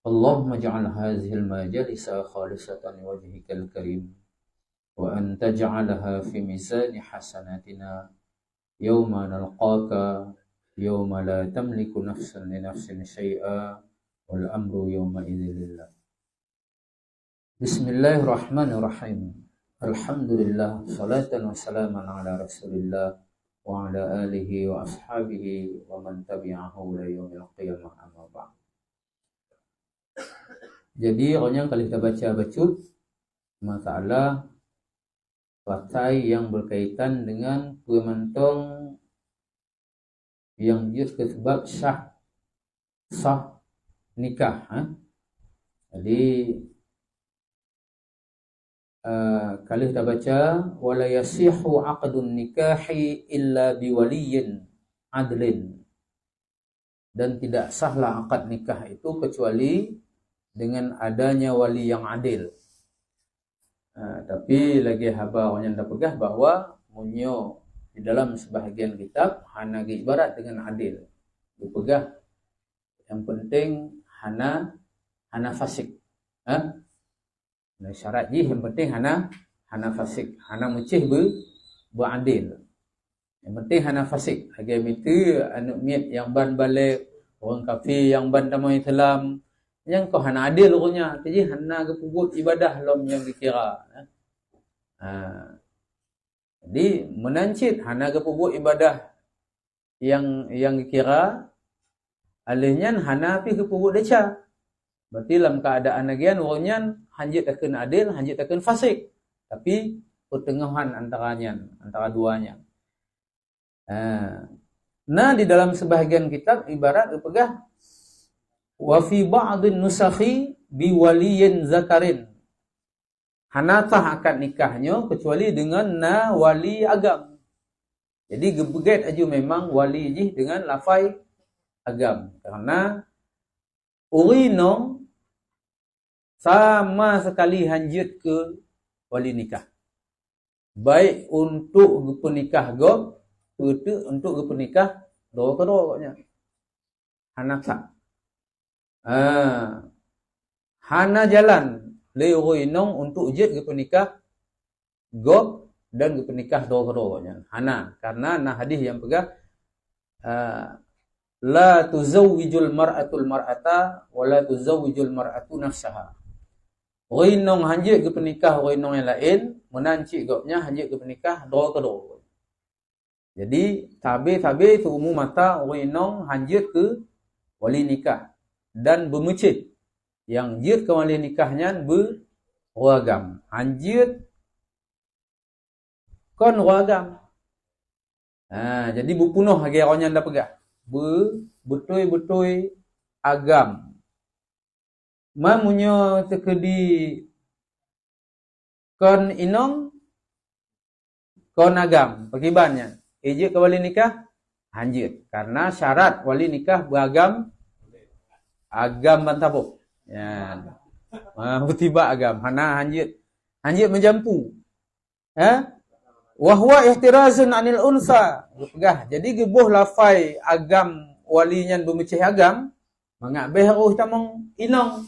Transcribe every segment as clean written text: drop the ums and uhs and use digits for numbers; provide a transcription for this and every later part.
اللهم اجعل هذه المجالس خالصة لوجهك الكريم وأن تجعلها في ميزان حسناتنا يوم نلقاك يوم لا تملك نفس لنفس شيئا والأمر يومئذ لله. بسم الله الرحمن الرحيم. الحمد لله صلاة وسلاما على رسول الله وعلى آله وأصحابه ومن تبعه إلى يوم القيامة أما بعد. Jadi orang yang kalau kita baca masalah pakai yang berkaitan dengan pementong yang dia sebab sah nikah. Jadi kalau kita baca wala yasihu aqdun nikahi illa biwaliyin adlin, dan tidak sahlah akad nikah itu kecuali dengan adanya wali yang adil. Tapi lagi haba orang yang dah pegah bahawa munyo di dalam sebahagian kitab hana ibarat dengan adil. Dia pegah yang penting hana fasik. Syarat je yang penting hana fasik. Hana mucih beradil. Yang penting hana fasik. Lagi itu anak miat yang ban balik, orang kafir yang ban damai Islam, yang kau hana adil orangnya, jadi hana ke pubut ibadah lom yang dikira. Jadi menancit hana ke pubut ibadah yang dikira, alihnya hana pi ke pubut deca. Berarti dalam keadaan lagian orangnya hanjit akan adil, hanjit akan fasik. Tapi pertengahan antara duanya. Nah di dalam sebahagian kitab ibarat dipegah wa fi ba'dhin nusakhi bi waliyin zakarin. Hanatah akad nikahnya kecuali dengan wali agam. Jadi gebeget aja memang wali je dengan lafai agam. Karena urinong sama sekali hanjit ke wali nikah. Baik untuk penikah gob, untuk penikah dua-kedua. Hanakah. Hana jalan leoinong untuk jet ke penikah gob dan ke penikah dua-keduanya. Hana, karena hadis yang pegah la tuzawwijul mar'atul mar'ata wa la tuzawwijul mar'atu nafsaha. Oinong hanjit ke penikah oinong yang lain, menancik gobnya hanjit ke penikah dua-kedua. Jadi tabe tu umum mata oinong hanjit ke wali nikah dan bermecit. Yang jid ke wali nikahnya beragam. Hanjit kon ragam. Jadi berpunuh lagi orang yang dah pegah. Betul-betul agam. Mamunyo tekedi kon inong kon agam. Pakibannya. Ejit ke wali nikah hanjit. Karena syarat wali nikah beragam agam bantabuk. Ya. Tiba agam. Hana hanjit menjampu. Wa huwa ihtirazun anil unsa. Pegah. Jadi gebuh lafai agam walinya bermecih agam, mangabeh tamang inong.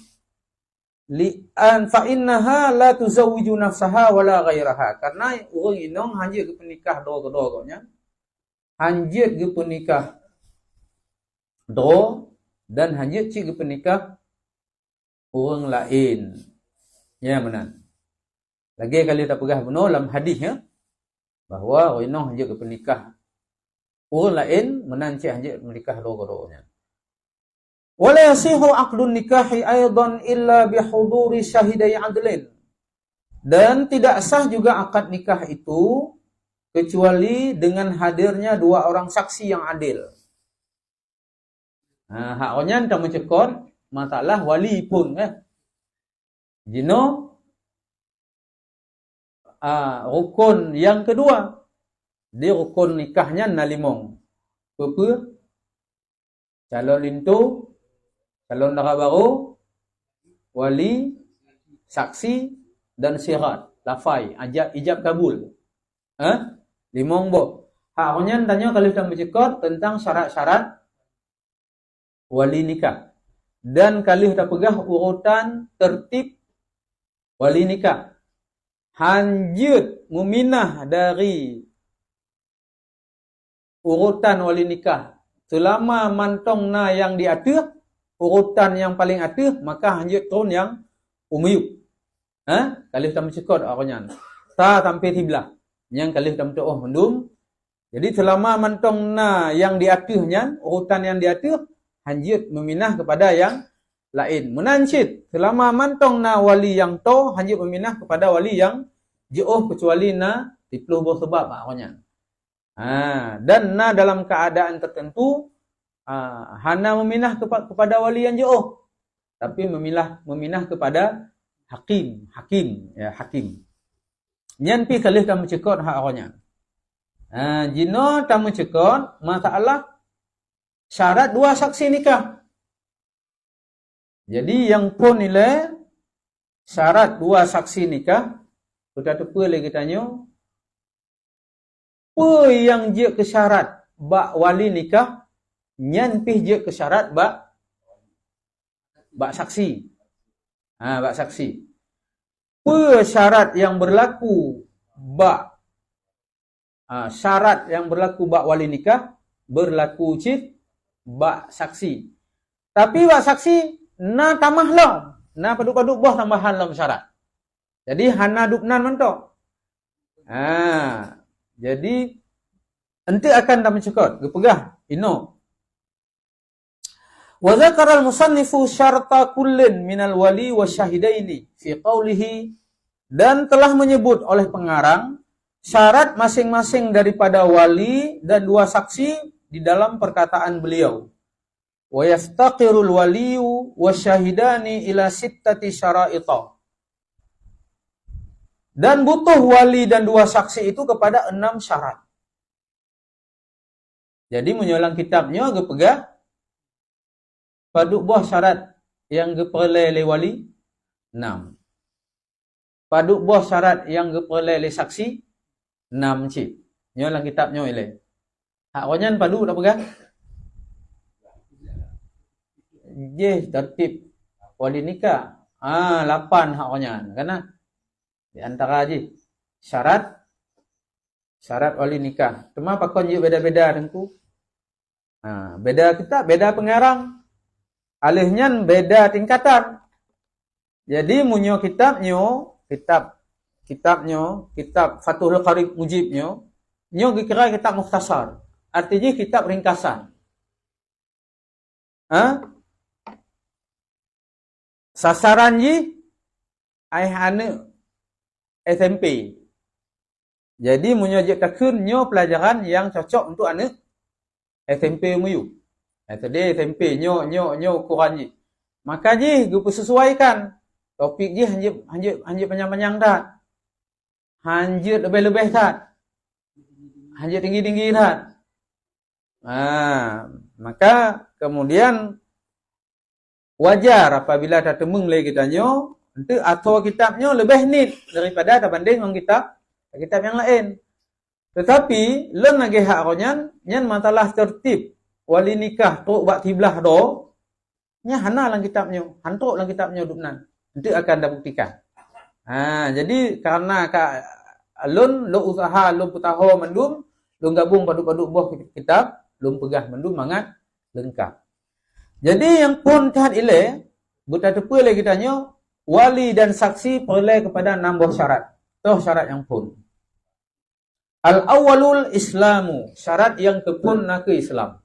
Li'an fa innaha la tuzawwiju nafsaha wala ghairaha. Karena orang inong hanjit ke penikah dua-kedua. Hanjit ke penikah dua dan hanjit cik ke penikah orang lain. Ya benar. Lagi kali tak pegah benar dalam hadisnya bahawa orang hanjit ke penikah orang lain menancik hanjit menikah dua-duanya. Wala yasihu aqdun nikahi aidan illa bihuduri syahidai adlin. Dan tidak sah juga akad nikah itu kecuali dengan hadirnya dua orang saksi yang adil. Hak orang tak mencekot masalah wali pun Jino rukun yang kedua di rukun nikahnya nalimong. Apa? Calon lintu, calon dara baru, wali, saksi dan syarat, lafai, ijab kabul. Limong bo. Hak orang tanya kalau kita mencekot tentang syarat-syarat wali nikah. dan kalih dah pegah urutan tertib wali nikah. Hanjut meminah dari urutan wali nikah selama mantong na yang diatur urutan yang paling atur, maka hanjut turun yang umuyuk. Kalih dah mencekot orangnya ta sampai tiblah yang kalih dah mentoh mendum. Jadi selama mantong na yang diaturnya urutan yang diatur, hanjut meminah kepada yang lain. Menansyid selama mantong na wali yang to, hanjut meminah kepada wali yang jauh kecuali na dipluh bersebab orangnya. Dan na dalam keadaan tertentu hana meminah kepada wali yang jauh, tapi meminah kepada hakim. Nyan pi kalih tak mencekot hak orangnya. Jino tak mencekot masalah syarat dua saksi nikah. Jadi yang pun nilai syarat dua saksi nikah, kita tepa lagi tanya, apa yang je ke syarat bak wali nikah, nyan pih je ke syarat bak saksi. Bak saksi. Apa syarat yang berlaku bak syarat yang berlaku bak wali nikah berlaku cip bak saksi. Tapi bak saksi na tamah long, na paduk-paduk boh tambahan long syarat. Jadi hana duknan mentok. Jadi ente akan dah mencekot, gepegah ino. Wa dzakara al-musannifu syarta kullin minal wali wa syahidaini fi qawlihi, dan telah menyebut oleh pengarang syarat masing-masing daripada wali dan dua saksi di dalam perkataan beliau. Wa yaftaqirul waliyu wa syahidani ila sittati syara'ita. Dan butuh wali dan dua saksi itu kepada 6 syarat. Jadi menyolang kitabnya gepegah paduk buah syarat yang geperlai le wali 6. Paduk buah syarat yang geperlai le saksi 6 cik. Nyolang kitabnya ile. Hak onyan padu tak pegah? Tertib wali nikah. 8 hak onyan. Karena di antara je syarat wali nikah. Cuma pakon je beda-beda tentu. Beda kitab, beda pengarang. Alihnya beda tingkatan. Jadi munyo kitab Fathul Qarib Mujibnya, nyo dikira kitab mukhtasar. Artinya kitab ringkasan. Sasaran ji aihane SMP. Jadi menyojek takun nyo pelajaran yang cocok untuk anak SMP muyu. Tadi SMP nyo ukuran ji. Maka ji gue sesuaikan. Topik ji hanjit panjang-panjang dah. Hanjit lebih-lebih dah. Hanjit tinggi-tinggi dah. Maka kemudian wajar apabila tak temung lagi kita nyo, nanti atau kitabnya lebih neat daripada terbanding dengan kitab yang lain. Tetapi len lagi hak ronyan nyan masalah tertib wali nikah tok bak tiblah do nya hana lang kitabnya, hantuk lang kitabnya duknan. Nanti akan dibuktikan. Jadi karena lun lo usaha lo putaho mendum, lo gabung paduk-paduk boh kitab, lo pegah mendum mangat lengkap. Jadi yang pun tahat ile buta tepa lagi tanya wali dan saksi peroleh kepada 6 buah syarat. Toh syarat yang pun. Al-awwalul islamu, syarat yang kepun nak ke Islam.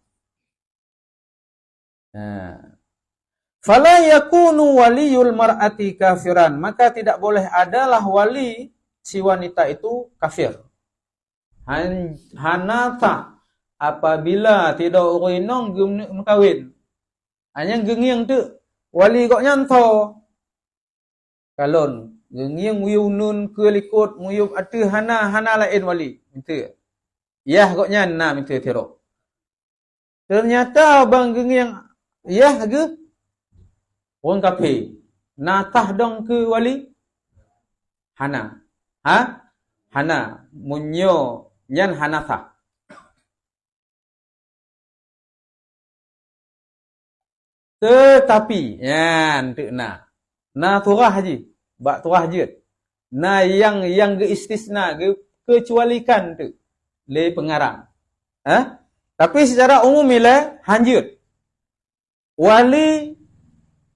Fala yakunu waliyul mar'ati kafiran, maka tidak boleh adalah wali si wanita itu kafir. Hanata apabila tidak urinong mengkawin. Hanya gengiang tu wali kok nyanto. Kalon gengiang muyunun ke likut muyub atu hana lain wali. Minta. Yah kok nyan na minta terok. Ternyata bang gengiang yah ke orang kafir. Natah dong ke wali hana. Hana munyo nyan hanatha. Tetapi, yan tu na turah haji, bak turah je. Na yang ge istisna, ge kecualikan tu le pengarang. Tapi secara umum bila hanjut. Wali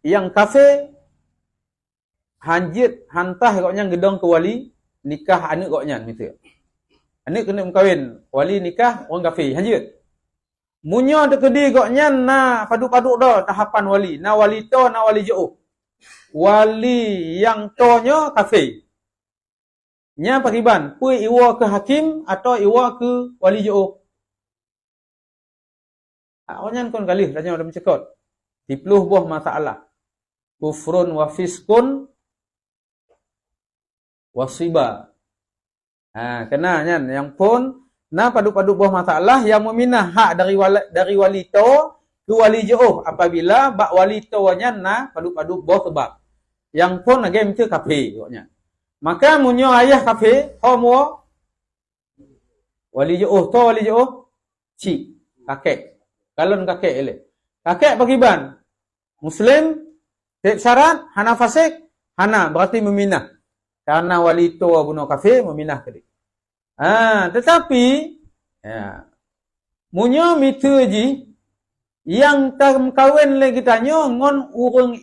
yang kafir hanjut hantah koknya gedong ke wali nikah anak koknya gitu. Anak kena berkahwin, wali nikah orang kafir hanjut. Munyo dekedi koknya na padu-padu dah tahapan wali, na wali to na wali jauh. Wali yang tonyo kafir. Nya pakiban, pui iwa ke hakim atau iwa ke wali jauh. Awaknya kon kalih tanya dalam cekot. 10 buah masalah. Kufrun wa fiskun wasiba. Kena nyan yang pun na padu-padu buah masalah yang meminah hak dari wali to ke wali jauh apabila bak wali to nyan na padu-padu buah sebab. Yang pun lagi minta kafir koknya. Maka munyo ayah kafir, homo wali jauh to wali jauh cik kakek. Kalon kakek ele. Kakek pakiban Muslim, tak syarat, hana fasik, hana berarti meminah. Karena wali tua bunuh kafir, meminah ke dia. Tetapi, munyo mitu ji, yang tak kawin lagi tanya, ngon urung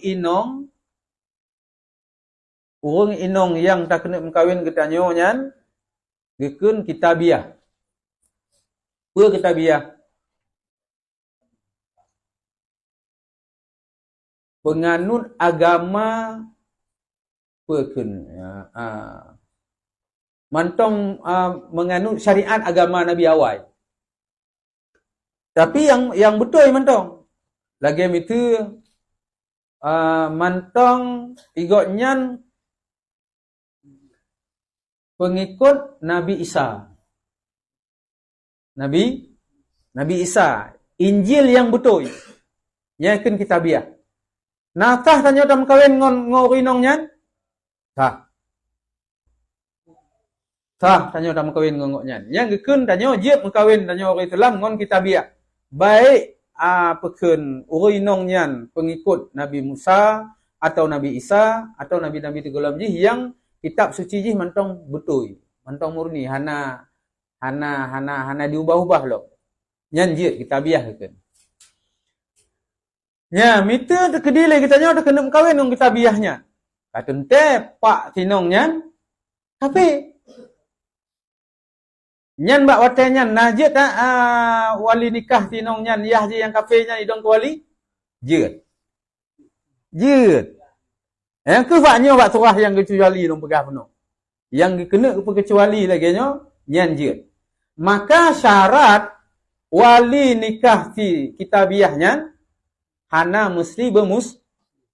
inong yang tak kena kawin kita tanya, nyan, gekun kitabiah. Apa kitabiah? Penganut agama pekun mantong menganut syariat agama Nabi awal. Tapi yang betul mantong lagi itu mantong igotnyan pengikut Nabi Isa. Nabi Isa, Injil yang betul. Nyakeun kitabiah. Nah, tah tanya dalam kawin ngorinong nyan? Tah tanya dalam kawin ngongok nyan. Yang gekun tanya jiep mengkawin tanya orang Islam ngon kitabiah. Baik pekun urinong nyan pengikut Nabi Musa atau Nabi Isa atau nabi-nabi tegulam jih yang kitab suci jih mantong betul. Mantong murni hana diubah-ubah lo. Nyan jiep kitabiah gekun. Ya, mita terkedilai kita nyo dah kena kawin dengan kitabiahnya. Kata ente pak tinong nyan, tapi nyan bak watai nyan najit wali nikah tinong nyan yah je yang kafirnya idong ke wali, jut. Yang ke faknya bak surah yang kecuali dong pegah penuh. Yang kena kecuali lagi nyo nyan jut. Maka syarat wali nikah ti kitabiahnya hana mesti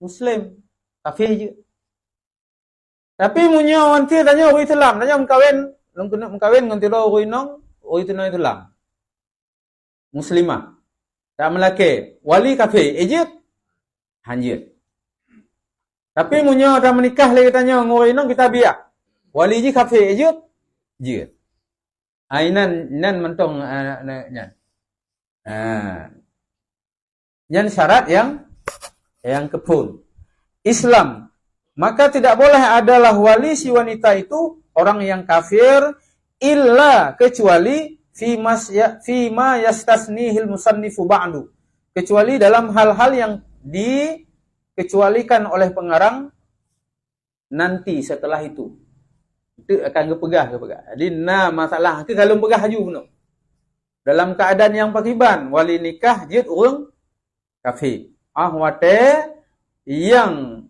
Muslim. Kafir je. Tapi munyo wanti tanya orang Islam, tanya mengkawin, long kena mengkawin ngan tiro orang inong, orang itu nang Islam. Muslimah. Tak melake, wali kafir, ejit hanjit. Tapi munyo dah menikah lagi tanya orang inong kita biak. Wali je kafir, ejit jit. Nan mentong nyan. Yang syarat yang kepul. Islam. Maka tidak boleh adalah wali si wanita itu orang yang kafir illa kecuali fima yastasnihil musannifu ba'du. Kecuali dalam hal-hal yang dikecualikan oleh pengarang nanti setelah itu. Itu akan kepegah. Jadi masalah ke kalau pegah haju benar. Dalam keadaan yang pakiban wali nikah jid urang kafir. Wate yang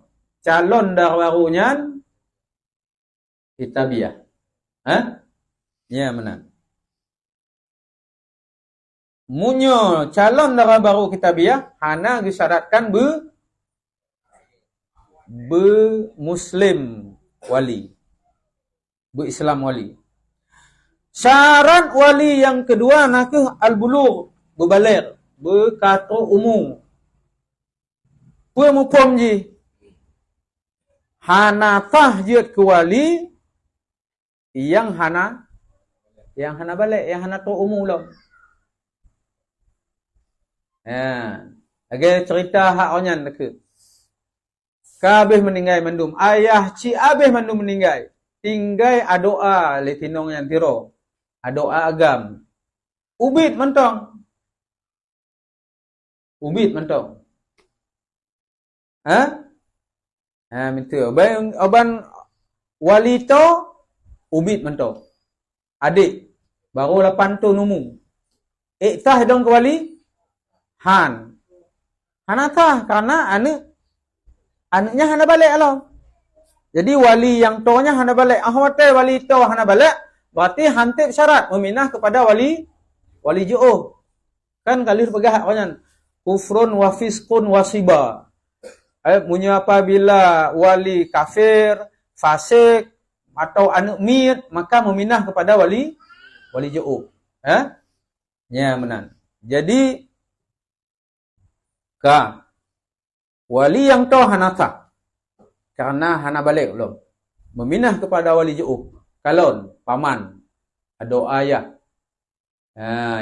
calon barunya kitabiah. Ya benar. Munyo calon darah baru kitabiah hana disyaratkan muslim wali. Islam wali. Syarat wali yang kedua nakah al-bulugh, berbaligh, berkata umum. Pemupom ji hana tahjud ke wali yang hana balik, yang hana tu umum lo. Lagi cerita hak onyan deke. Kabeh meninggal mandum. Ayah ci abeh mandum meninggal. Tinggai adoa le tinong yang tiro. Adoa agam. Ubit mentong. Ubit mentong. Ha? Ha minta. Oban wali to ubit mentong. Adik baru 8 tu numu. Iktah dong ke wali Han. Hanatah karena anaknya hana balik alam. Jadi wali yang tonya hana balik. Ahwate wali to hana balik. Berarti hantip syarat meminah kepada wali ju'uh. Kan kalir pegah kanyan. Kufrun wa fisqun wa siba. Punya apabila wali kafir, fasik atau anak mit, maka meminah kepada wali ju'uh. Ya menan. Jadi wali yang to hanata. Karena hana balik belum. Meminah kepada wali ju'uh. Kalon, paman, ado ayah.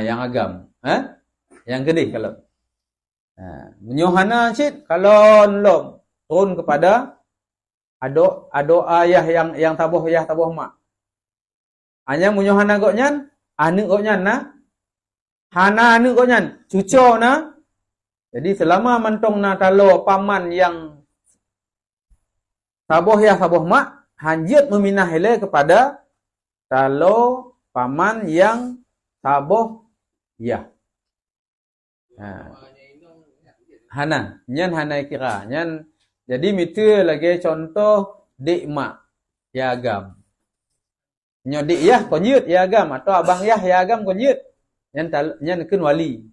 Yang agam. Yang gede kalon. Menyohana cit kalon lom. Turun kepada ado ayah yang tabuh mak. Hanya menyohana goknyan, anu goknyan na. Hana anu goknyan, cucu na. Jadi selama mentong na talo paman yang tabuh mak, hanjut meminah hele kepada talo paman yang tabuh ya. Hana, nyan hana kira, nyan. Jadi mitu lagi contoh dik mak ya agam. Nyodik yah konyut ya agam atau abang yah ya agam konyut. Nyan kun wali,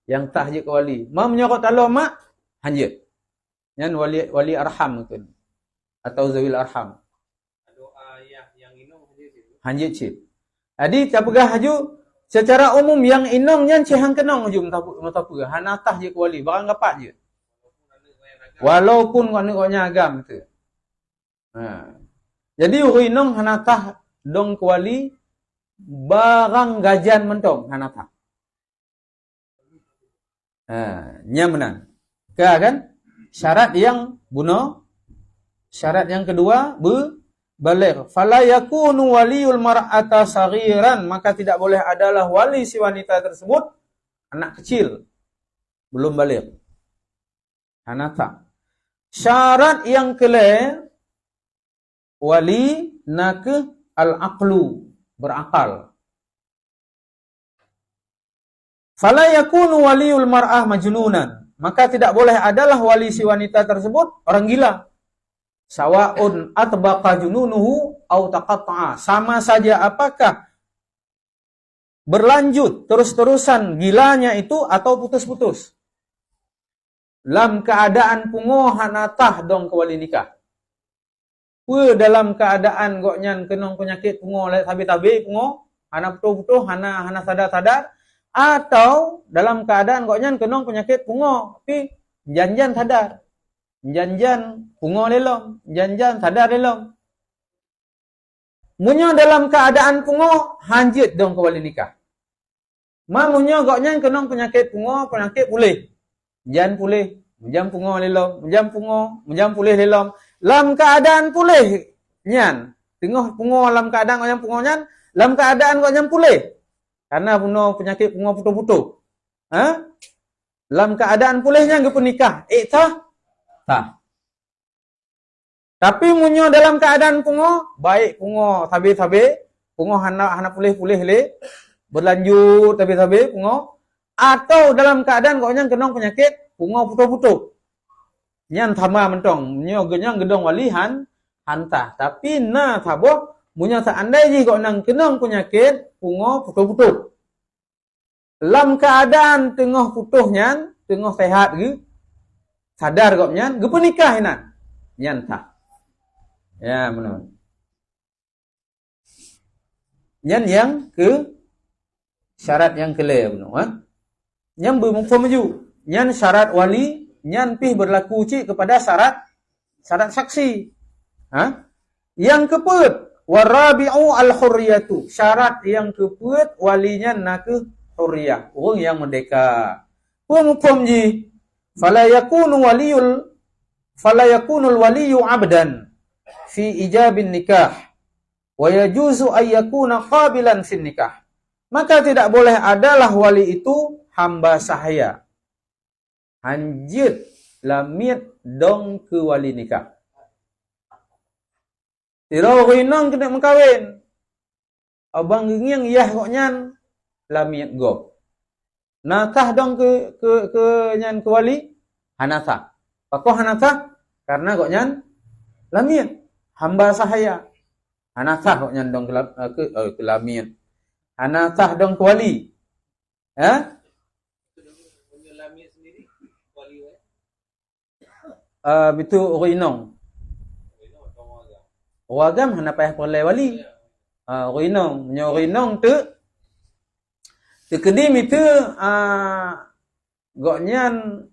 yang tahjud ke wali. Mau menyorot talo mak hanjut. Nyan wali arham kun. Atau zawil arham. Hanjut cip. Jadi tapugah haju secara umum yang inong nyan cehang kenong haju mentapugah. Hanatah je ke wali, barang gapat je. Walaupun kau agam tu. Jadi inong hanatah dong ke wali barang gajan mentong hanatah. Nyamenan. Kan? Syarat yang bunuh. Syarat yang kedua baligh. Fala yakunu waliyul mar'ata saghiran, maka tidak boleh adalah wali si wanita tersebut anak kecil belum baligh. Hanata. Syarat yang kelima wali nak al-aqlu, berakal. Fala yakunu waliyul mar'ah majnunan, maka tidak boleh adalah wali si wanita tersebut orang gila. Sawa'un atbaqa jununuhu au taqatta'a. Sama saja apakah berlanjut terus-terusan gilanya itu atau putus-putus. Dalam keadaan pungo hanatah dong ke wali nikah. Dalam keadaan goknyan kenong penyakit pungo tabi-tabi pungo, hana putuh-putuh, hana sadar-sadar, atau dalam keadaan goknyan kenong penyakit pungo, tapi janjan sadar. Janjan pungo lelom, janjan sadar lelom. Munyo dalam keadaan pungo hanjit dong ke wali nikah. Munyo goknya kenong penyakit pungo, penyakit pulih. Jan pulih, menjam pungo lelom, menjam pulih lelom. Dalam keadaan pulih nyan, tengah pungo dalam keadaan goknya pungo nyan, dalam keadaan goknya pulih. Karena puno penyakit pungo putuh-putuh. Dalam keadaan pulihnya ge penikah, tah. Tapi munyo dalam keadaan pungo, baik pungo tabi-tabi, pungo hana pulih-pulih le, berlanjut tabi-tabi pungo, atau dalam keadaan goknya kenong penyakit pungo putuh-putuh. Nyan tama mentong, munyo gedong walihan hantah. Tapi na tabo munyo seandai ji goknang kenong penyakit pungo putuh-putuh. Dalam keadaan tengah putuhnya, tengah sehat ge, sadar kok nyan, ge penikah nyan tah. Ya, benar. Nyan yang ke syarat yang kelima benar. Nyan bermufhum maju. Nyan syarat wali, nyan pih berlaku cik kepada syarat saksi. Yang keempat, warabi'u al-hurriyatu. Syarat yang keempat walinya nak hurriyah, orang yang merdeka. Bermufhum ji. fala yakunul waliyu 'abdan fi ijabin nikah wa yajuzu ay yakuna qabilan fin nikah. Maka tidak boleh adalah wali itu hamba sahaya. Hanjit lamit dong ke wali nikah. Tiro rinong kena mengkawin. Abang ngiang yah kok nyan lamit go. Nakah dong ke nyan ke wali hanatha. Pakoh hanatha karena kok nyan lamit hamba sahaya. Hanatha kok nyan dong ke lamit. Hanatha dong ke wali. Lamit sendiri wali Itu rinong. Wagam hana payah perlai wali. Rinong, menyo rinong tu kedim itu goknyan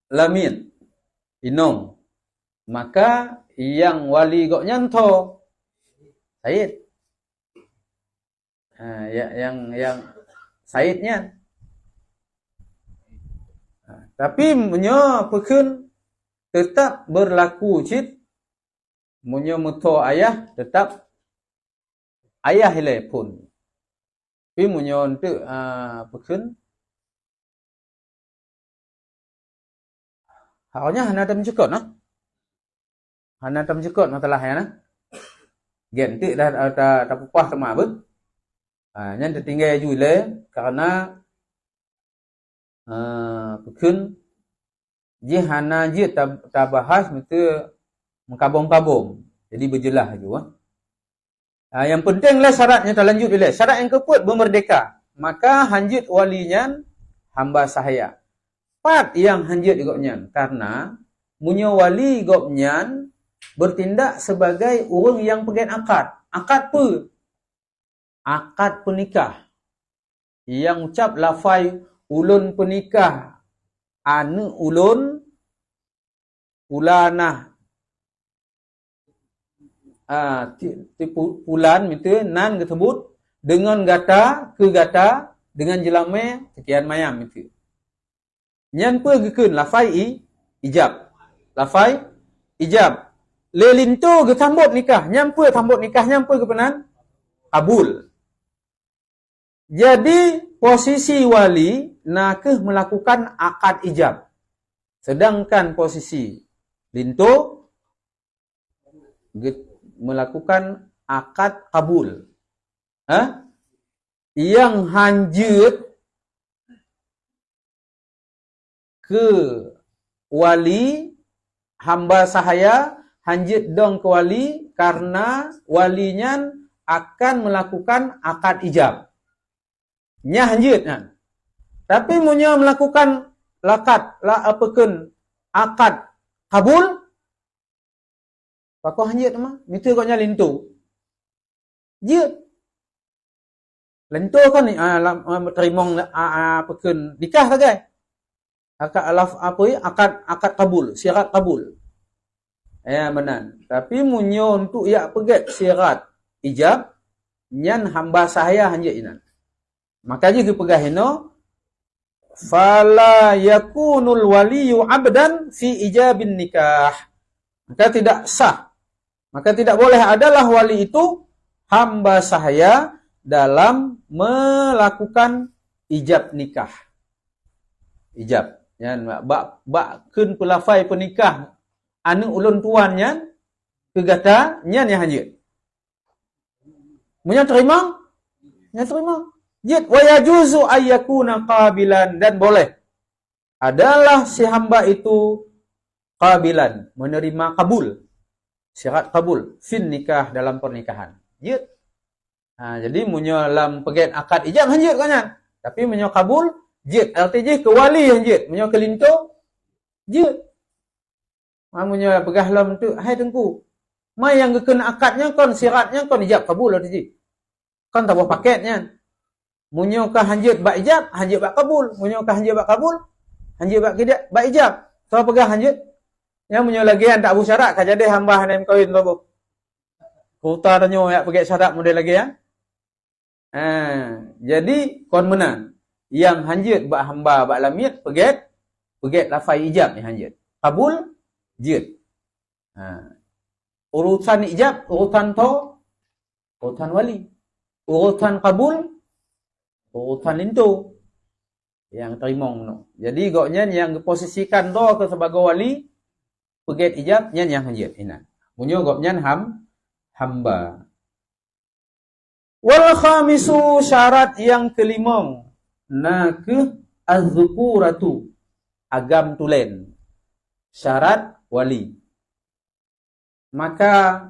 lamin inong. Maka yang wali goknyan to Said. Yang Saidnya. Tapi menyo pekun tetap berlaku cit. Munyo muto ayah tetap ayah hilai pun. Tapi munyo untuk pekun haknya hana tam cekot nah. Hana tam cekot matalah ya nah. Gentik dah tak puas sama ben. Nyan tertinggal jule karena pekun ji hana ji tabahas mesti mengkabung-kabung. Jadi berjelas juga. Yang pentinglah syaratnya terlanjut bila. Syarat yang keput bermerdeka. Maka hanjut walinya hamba sahaya. Part yang hanjut gopnyan. Karena punya wali gopnyan bertindak sebagai orang yang pegang akad. Akad apa? Akad penikah. Yang ucap lafai ulun penikah. Anu ulun ulanah. Pulan itu nan tersebut dengan gata ke gata dengan jelame sekian mayam itu. Nyan pe gekeun lafai ijab. Lafai ijab. Lelinto ge tambut nikah, nyan pe tambut nikah nyan pe kepenan kabul. Jadi posisi wali nakeh melakukan akad ijab. Sedangkan posisi linto melakukan akad kabul. Yang hanjut ke wali hamba sahaya hanjut dong ke wali karena walinya akan melakukan akad ijab. Nya hanjut kan. Tapi munnya melakukan akad kabul pakoh hanjut mah, mitu koknya lintu. Jut. Lintu kan ni terimong pekun nikah sagai. Akad kabul, syarat kabul. Ya benar. Tapi munyo untuk ya pegat syarat ijab nyan hamba sahaya hanjut inan. Maka jika pegah hino fala yakunul waliyu 'abdan fi ijabin nikah. Maka tidak sah. Maka tidak boleh adalah wali itu hamba sahaya dalam melakukan ijab nikah. Ijab. Yan bak keun pelafai penikah anu ulun tuannya kegata nyan yang hanjut. Munya terima? Nya terima. Jid wa yajuzu ayyakuna qabilan dan boleh adalah si hamba itu qabilan menerima kabul. Syarat kabul fin nikah dalam pernikahan. Jid. Jadi munyo dalam pegat akad ijab hanjut kan. Tapi munyo kabul jid LTJ ke wali hanjut. Munyo ke linto jid. Munyo pegah lam tu hai tengku. Mai yang kena akadnya kon syaratnya kon ijab kabul LTJ. Kon tak buat paketnya. Munyo ka hanjut bak ijab, hanjut bak kabul. Munyo ka hanjut bak kabul, hanjut bak ijab. So pegah hanjut yang munyo lagi tak abu syarat ka jadi hamba hanem kawin tu bu. Kota tanyo yak pakai syarat model lagi ya. Jadi kon menang. yang hanjut bak hamba bak lamit peget lafai ijab ni hanjut. Kabul jut. Urutan ijab, urutan wali. Urutan kabul, urutan lintu yang terima no. Jadi goknya yang posisikan do ke sebagai wali peget ijab nyan yang hanjut inan. Munyo goknya hamba. Wal khamisu syarat yang kelima nak az-zukuratu agam tulen. Syarat wali. Maka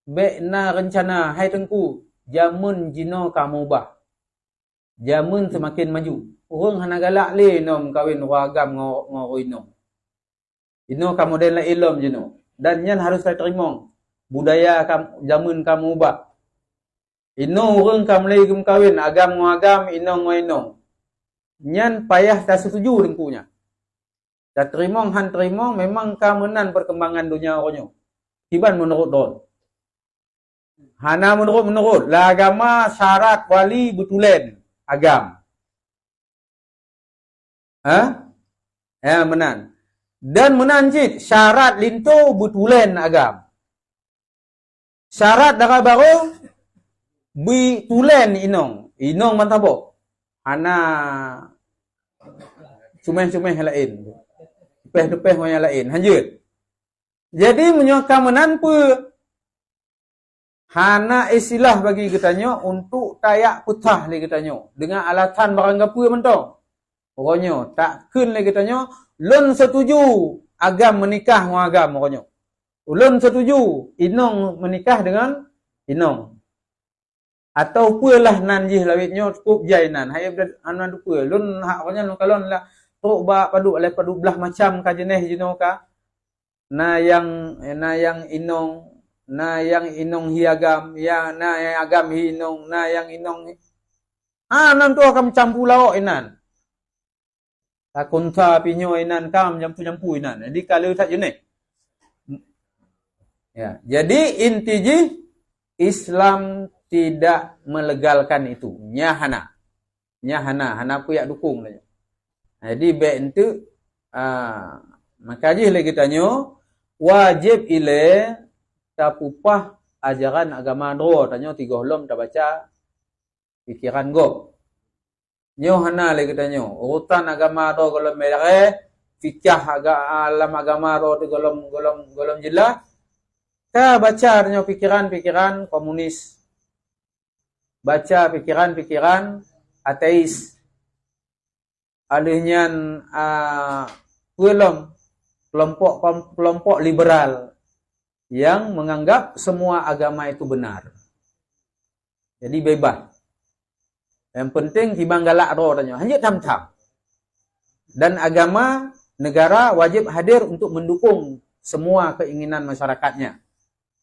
bekna rencana hai tengku jamun jino kamu bah. Jamun semakin maju. Urang hana galak le nom kawin wagam ngo inom. Ino kamu den la ilom jino. Dan nyan harus saya terima budaya jamun kamu bah. Ino urang kamu le kawin agam ngo agam ino ngo ino. Nyan payah tak setuju dengkunya. Tak terima han terima memang kamenan perkembangan dunia orangnya. Tiban menurut don. Hana menurut la agama syarat wali betulen agam. Menan. Dan menancit syarat lintu betulen agam. Syarat dah baru betulen inong mantabo. Hana cumeh-cumeh lain. Depeh-depeh yang lain. Hanjut. Jadi menyokam menanpa hana istilah bagi kitanya untuk tayak putah lagi kitanya dengan alatan barang gapu mentong. Pokoknya tak kun lagi kitanya lun setuju agam menikah dengan agam pokoknya. Lun setuju inong menikah dengan inong. Atau pulah nan jih lawitnya cukup jainan. Hai anan dua lun hak pokoknya lun kalon lah tok ba padu belah macam ka jenis jino ka. Na yang inong hiagam ya na yang agam hi inong na yang inong nan tu akan campur lauk inan takunta pinyo inan kam jampu inan jadi kalau tak jenis ya jadi intinya Islam tidak melegalkan itu nyahana puyak dukung lah. Jadi baik itu maka je lagi tanya wajib ile tapupah ajaran agama do tanya 3 holom tak baca pikiran go nyo hana lagi tanya urutan agama do golom merah fikih alam agama do golom jelas ta baca tanya pikiran komunis baca pikiran ateis alihnya kelompok liberal yang menganggap semua agama itu benar. Jadi bebas. Yang penting timbang galak roh tanya. Hanya tam-tam. Dan agama negara wajib hadir untuk mendukung semua keinginan masyarakatnya.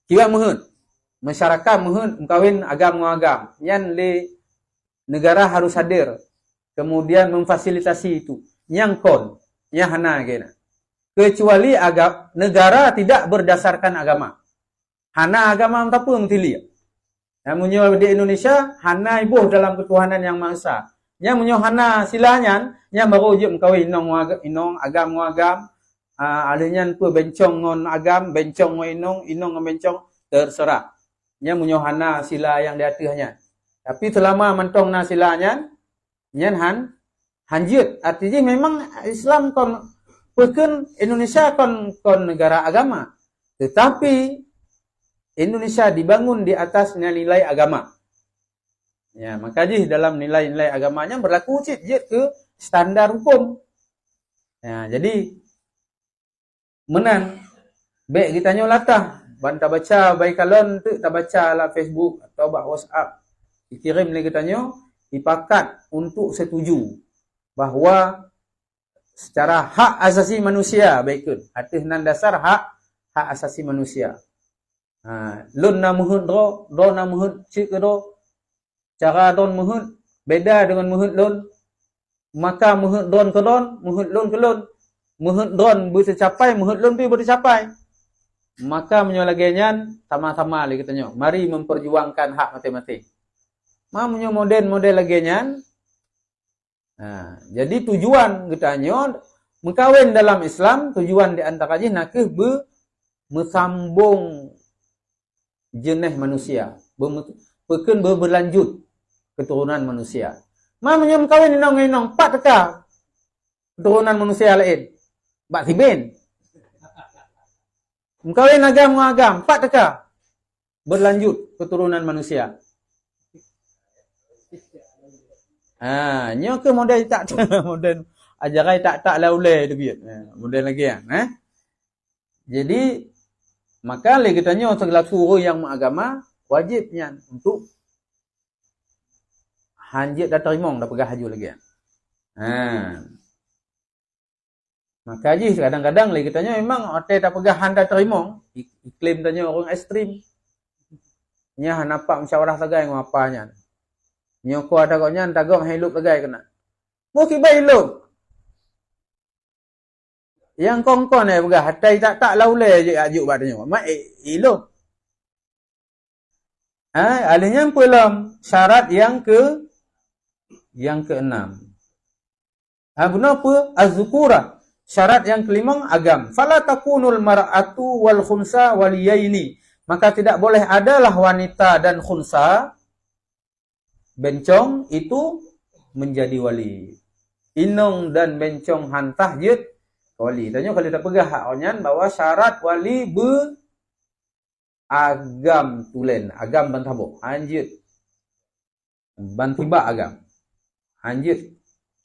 Kira mohon. Masyarakat mohon kawin agam ngagam. Yang le negara harus hadir. Kemudian memfasilitasi itu. Yang kon. Yang hana kena. Kecuali negara tidak berdasarkan agama. Hana agama apa mentili. Yang menyo di Indonesia hana ibuh dalam ketuhanan yang Maha Esa. Yang menyo hana silanya yang baru je mengkawin inong agam ngagam. Alihnya pu bencong ngon agam, bencong ngon inong ngon bencong terserah. Yang menyo hana sila yang di atasnya. Tapi selama mentong na silanya nyan hanjut. Artinya memang Islam kon Bukan Indonesia kon negara agama. Tetapi Indonesia dibangun di atas nilai agama. Ya, maka dalam nilai-nilai agamanya berlaku je ke standar hukum. Ya, jadi menan baik kita nyolatah banta baca baik kalon tu tak baca lah Facebook atau WhatsApp. Dikirim lagi kita nyo dipakat untuk setuju bahawa secara hak asasi manusia baikun atas nan dasar hak asasi manusia. Lun na muhun do na muhun cik do cara don muhun beda dengan muhun lun. Maka muhun don ke don, muhun lun ke lun. Muhun don boleh tercapai, muhun lun boleh tercapai. Maka menyolagenyan sama-sama lagi tanya. Mari memperjuangkan hak mati-mati. Ma menyo model lagenyan Jadi tujuan katanya mengkawin dalam Islam, tujuan di antaranya nak mesambung jenis manusia, berlanjut keturunan manusia. Mamanya mengkawin inong-inong 4 teka keturunan manusia lain. Bak sibin. Mengkawin agam-agam 4 teka berlanjut keturunan manusia. Nyo ke model tak model ajaran tak laulai tu biar. Model lagi kan, Jadi maka le katanya segalaku orang yang beragama wajibnya untuk hanjit dah terimong dah pegah haju lagi. Maka haji kadang-kadang le katanya memang hotel dah pegah dah terimong, iklim tanya orang ekstrim. Nya nampak musyawarah sagai ngapanya. Nyoko ada koknya tagong hilup bagai kena. Mungkin baik hilup. Yang kongkon ni begah hatai tak laulai je ajuk badanya. Mak hilup. Alihnya pelam syarat yang ke-6. Guna apa? Az-zukura. Syarat yang kelima agam. Fala takunul mar'atu wal khunsa waliyaini. Maka tidak boleh adalah wanita dan khunsa bencong itu menjadi wali. Inong dan bencong hantah jut wali. Tanya kalau tak pegah hak onyan bahwa syarat wali agam tulen, agam bantabok, anjut. Bantiba agam. Anjut.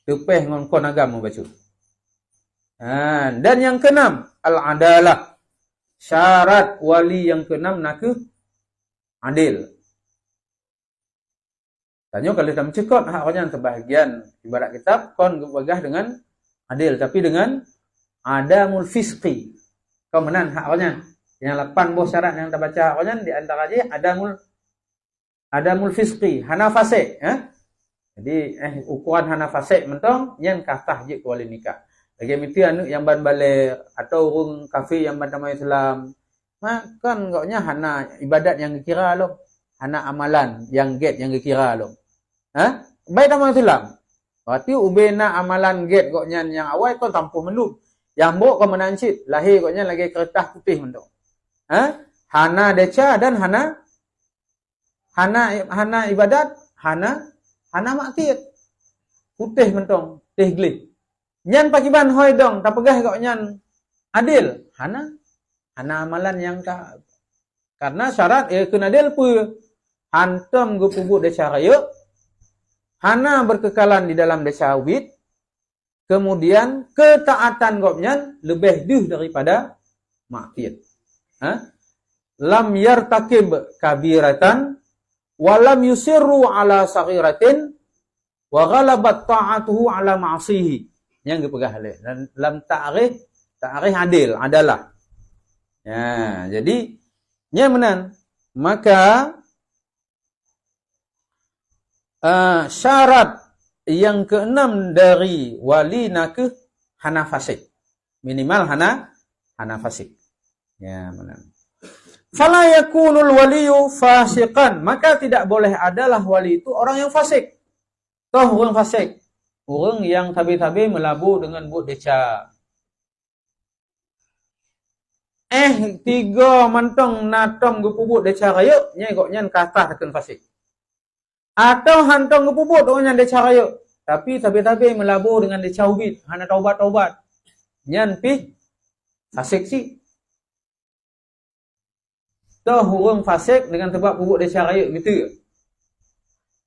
Tepeh ngongkon agam membaca. Dan yang keenam, al-adalah. Syarat wali yang keenam nak adil. Tanya kalau kita mencekot haknya sebahagian ibarat kitab kon begah dengan adil tapi dengan adamul fisqi. Kau menan haknya. Yang 8 buah syarat yang kita baca haknya di antara dia adamul fisqi, hana fasik, Jadi ukuran hana fasik mentong yang katah je kuali nikah. Lagi miti anu yang ban balik atau orang kafir yang ban tamai Islam. Kan koknya hana ibadat yang dikira loh. Hana amalan yang get yang dikira loh. Baik tamai Islam. Berarti ubena amalan get koknya yang awal kau tampuh melum. Yang bok kau menancit lahir koknya lagi kertas putih mentong. Hana deca dan hana ibadat, hana maksiat. Putih mentong, teh glik. Nyan pakiban hoi dong, tak pegah kok nyan adil. Hana amalan yang tak. Karena syarat kena adil pu hantam gu pubuk desa raya. Hana berkekalan di dalam desa wit. Kemudian ketaatan kok nyan lebih duh daripada maksiat. Lam yartakib kabiratan walam yusirru ala saghiratin wa ghalabat ta'atuhu ala ma'asihi. Yang dipegah oleh dan dalam ta'rif adil adalah. Ya, jadi nya menan. Maka syarat yang keenam dari wali nakah hana fasik. Minimal hana fasik. Ya, menan. Fala yakunul waliyu fasiqan, maka tidak boleh adalah wali itu orang yang fasik. Toh orang fasik, orang yang tabi-tabi melabur dengan buat deca. 3 mantong natom gupubut deca raya, nyai kok nyan kata akan fasik. Atau hantong gupubut orang yang deca raya, tapi tabi-tabi melabur dengan deca ubit, hana taubat-taubat. Nyan pi fasik si. Toh orang fasik dengan sebab pupuk deca raya gitu.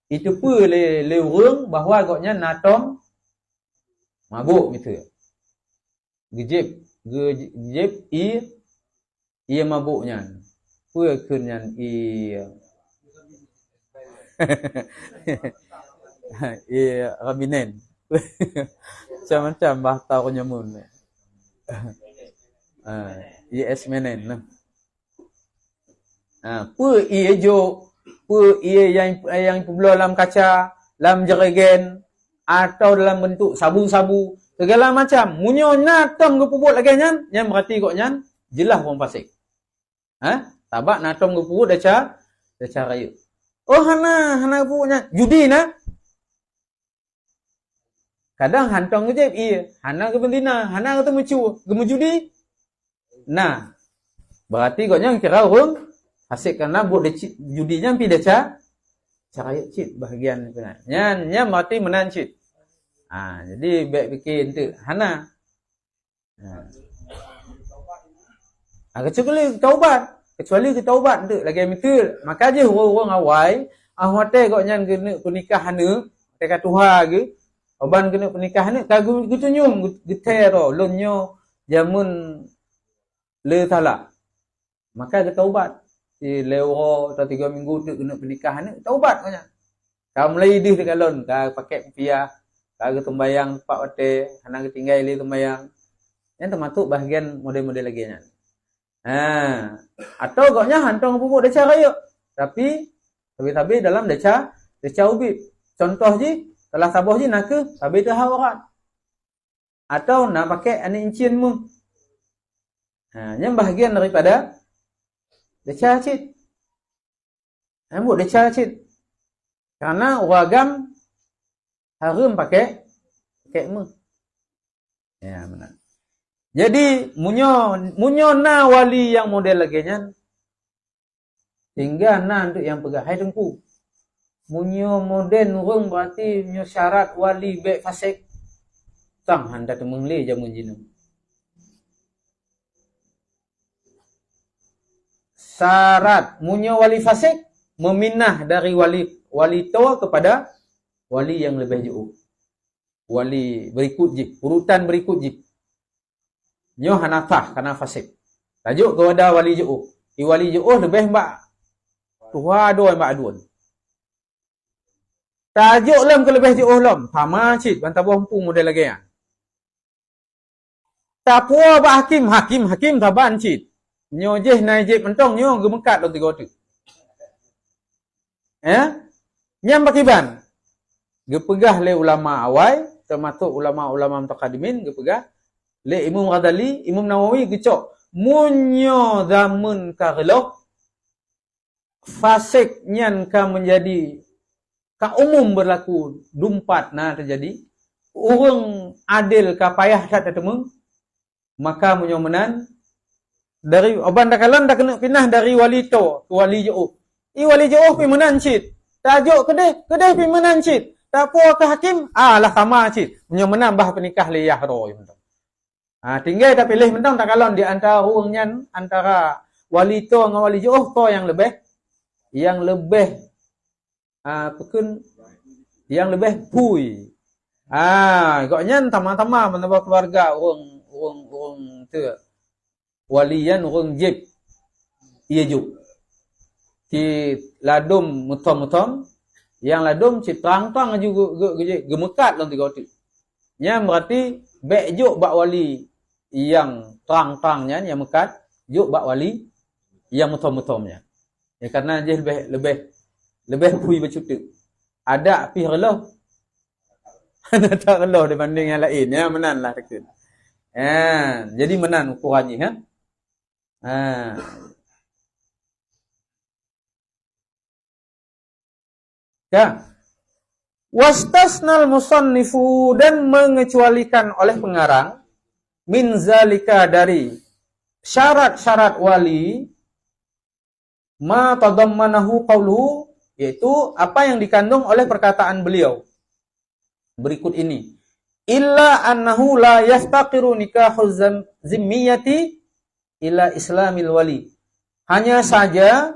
Itu pun le orang bahawa agaknya natom mabuk gitu. Gejib ia mabuknya. Pun kenyan rabinen. Macam-macam bahasa konyamun. Yes menen lah. Pu ia jo, pu ia yang peblo dalam kaca, dalam jerigen atau dalam bentuk sabu-sabu, segala macam. Munyo natom gepubut lagi nyan, yang berarti kok nyan jelas orang fasik. Tabak natom gepubut deca raya. Oh hana puputnya judi na. Kadang hantong je iya, hana ke bentina, hana ke temucu, gemujudi. Nah, berarti koknya kira orang hasik karena buat judinya pi deca cara cit bahagian benar. Nya mati menan cit. Jadi baik bikin tu hana. Kecuali kita taubat tu lagi betul. Maka je orang awai, hotel koknya kena pernikah hana, dekat Tuhan ke. Oban kena pernikahan ni kagu gitu nyum getero lonyo jamun le talak. Maka dia taubat. Si lewo atau 3 minggu tu kena pernikahan ni taubat katanya. Kau mulai idih dekat lon, kau pakai piah, kau tembayang pak wate, hanang tinggal li tembayang. Yang termasuk bahagian model-model lagi nya. Atau koknya hantong pupuk deca raya. Tapi dalam deca ubit. Contoh je kalau sabah je nak ke, habis dah hawarat. Atau nak pakai anak incin mu. Yang bahagian daripada deca cit. Buat deca cit. Karena wagam harum pakai mu. Ya, benar. Jadi, munyo na wali yang model lagi nya. Hingga na untuk yang pegah. Hai tengku. Munyo moden urang berarti munyo syarat wali baik fasik. Tang handa temeng le jamun jinu. Syarat munyo wali fasik meminah dari wali tua kepada wali yang lebih jauh. Wali berikut je, urutan berikut je. Nyo hanafah kana fasik. Tajuk kepada wali jauh. Wali jauh lebih mbak Tuhan doa mbak aduan. Tajuk lam ke lebih jauh lam. Sama cik. Bantah bompung model lagi ya. Tapua ba hakim taban cik. Nyo jeh naijib mentong nyo gemekat lam 3 tu. Nyam bakiban. Gepegah le ulama awai. Termasuk ulama-ulama mutaqaddimin. Gepegah. Le Imam Ghazali, Imam Nawawi gecok. Munyo zaman kagelok. Fasik nyan ka menjadi ka umum berlaku dumpat terjadi orang adil ka payah tak ketemu maka menyomenan dari oban dakalan dak kena pindah dari wali to ke wali jauh wali jauh pi menan cit tajuk kedeh pi menan cit tak puas ke hakim lah sama cit menyomenan bah penikah liyah ro tinggal tak pilih mentang tak kalon di antara orang nyan antara wali to dengan wali jauh to yang lebih pekun yang lebih pui. Goknya tama-tama menambah keluarga orang tu walian orang jib. Iya juk. Ci ladum mutom yang ladum ci tang-tang juga gemekat dalam 3 tu. Nya berarti baik juk bak wali yang tang-tangnya yang mekat juk bak wali yang mutom-mutomnya. Ya karena dia lebih pui bercutuk. Ada pi relah. Ada tak relah dibanding yang lain. Ya, menanlah dekat. Jadi menan ukurannya. Wastasnal musannifu dan mengecualikan oleh pengarang min zalika dari syarat-syarat wali ma tadammanahu qawluhu yaitu apa yang dikandung oleh perkataan beliau berikut ini illa annahu la yastaqiru nikahu zimmiyati ila islamil wali hanya saja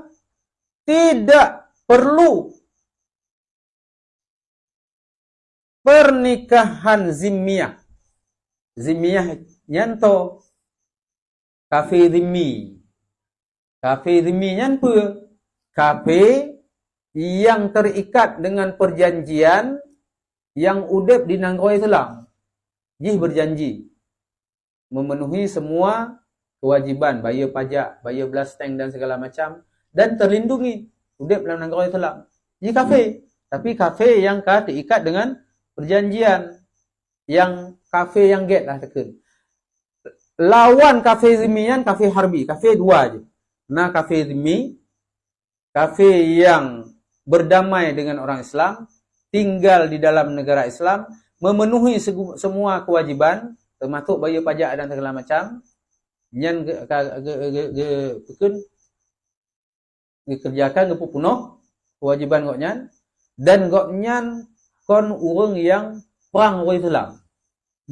tidak perlu pernikahan zimmiyah nyanto kafe zimmi nyanto kafe yang terikat dengan perjanjian yang udep di Nanggoi Selang. Jih berjanji memenuhi semua kewajiban, bayar pajak, bayar blasteng dan segala macam dan terlindungi udep dalam Nanggoi Selang. Jih kafe, tapi kafe yang terikat dengan perjanjian yang kafe yang get lah tekan. Lawan kafe zimian, kafe harbi, kafe dua aja. Nah kafe zimi, kafe yang berdamai dengan orang Islam, tinggal di dalam negara Islam, memenuhi semua kewajiban termasuk bayar pajak dan segala macam, nyan kerjakan ke penuh kewajiban gok nyan, dan gok nyan kon urang yang perang orang Islam.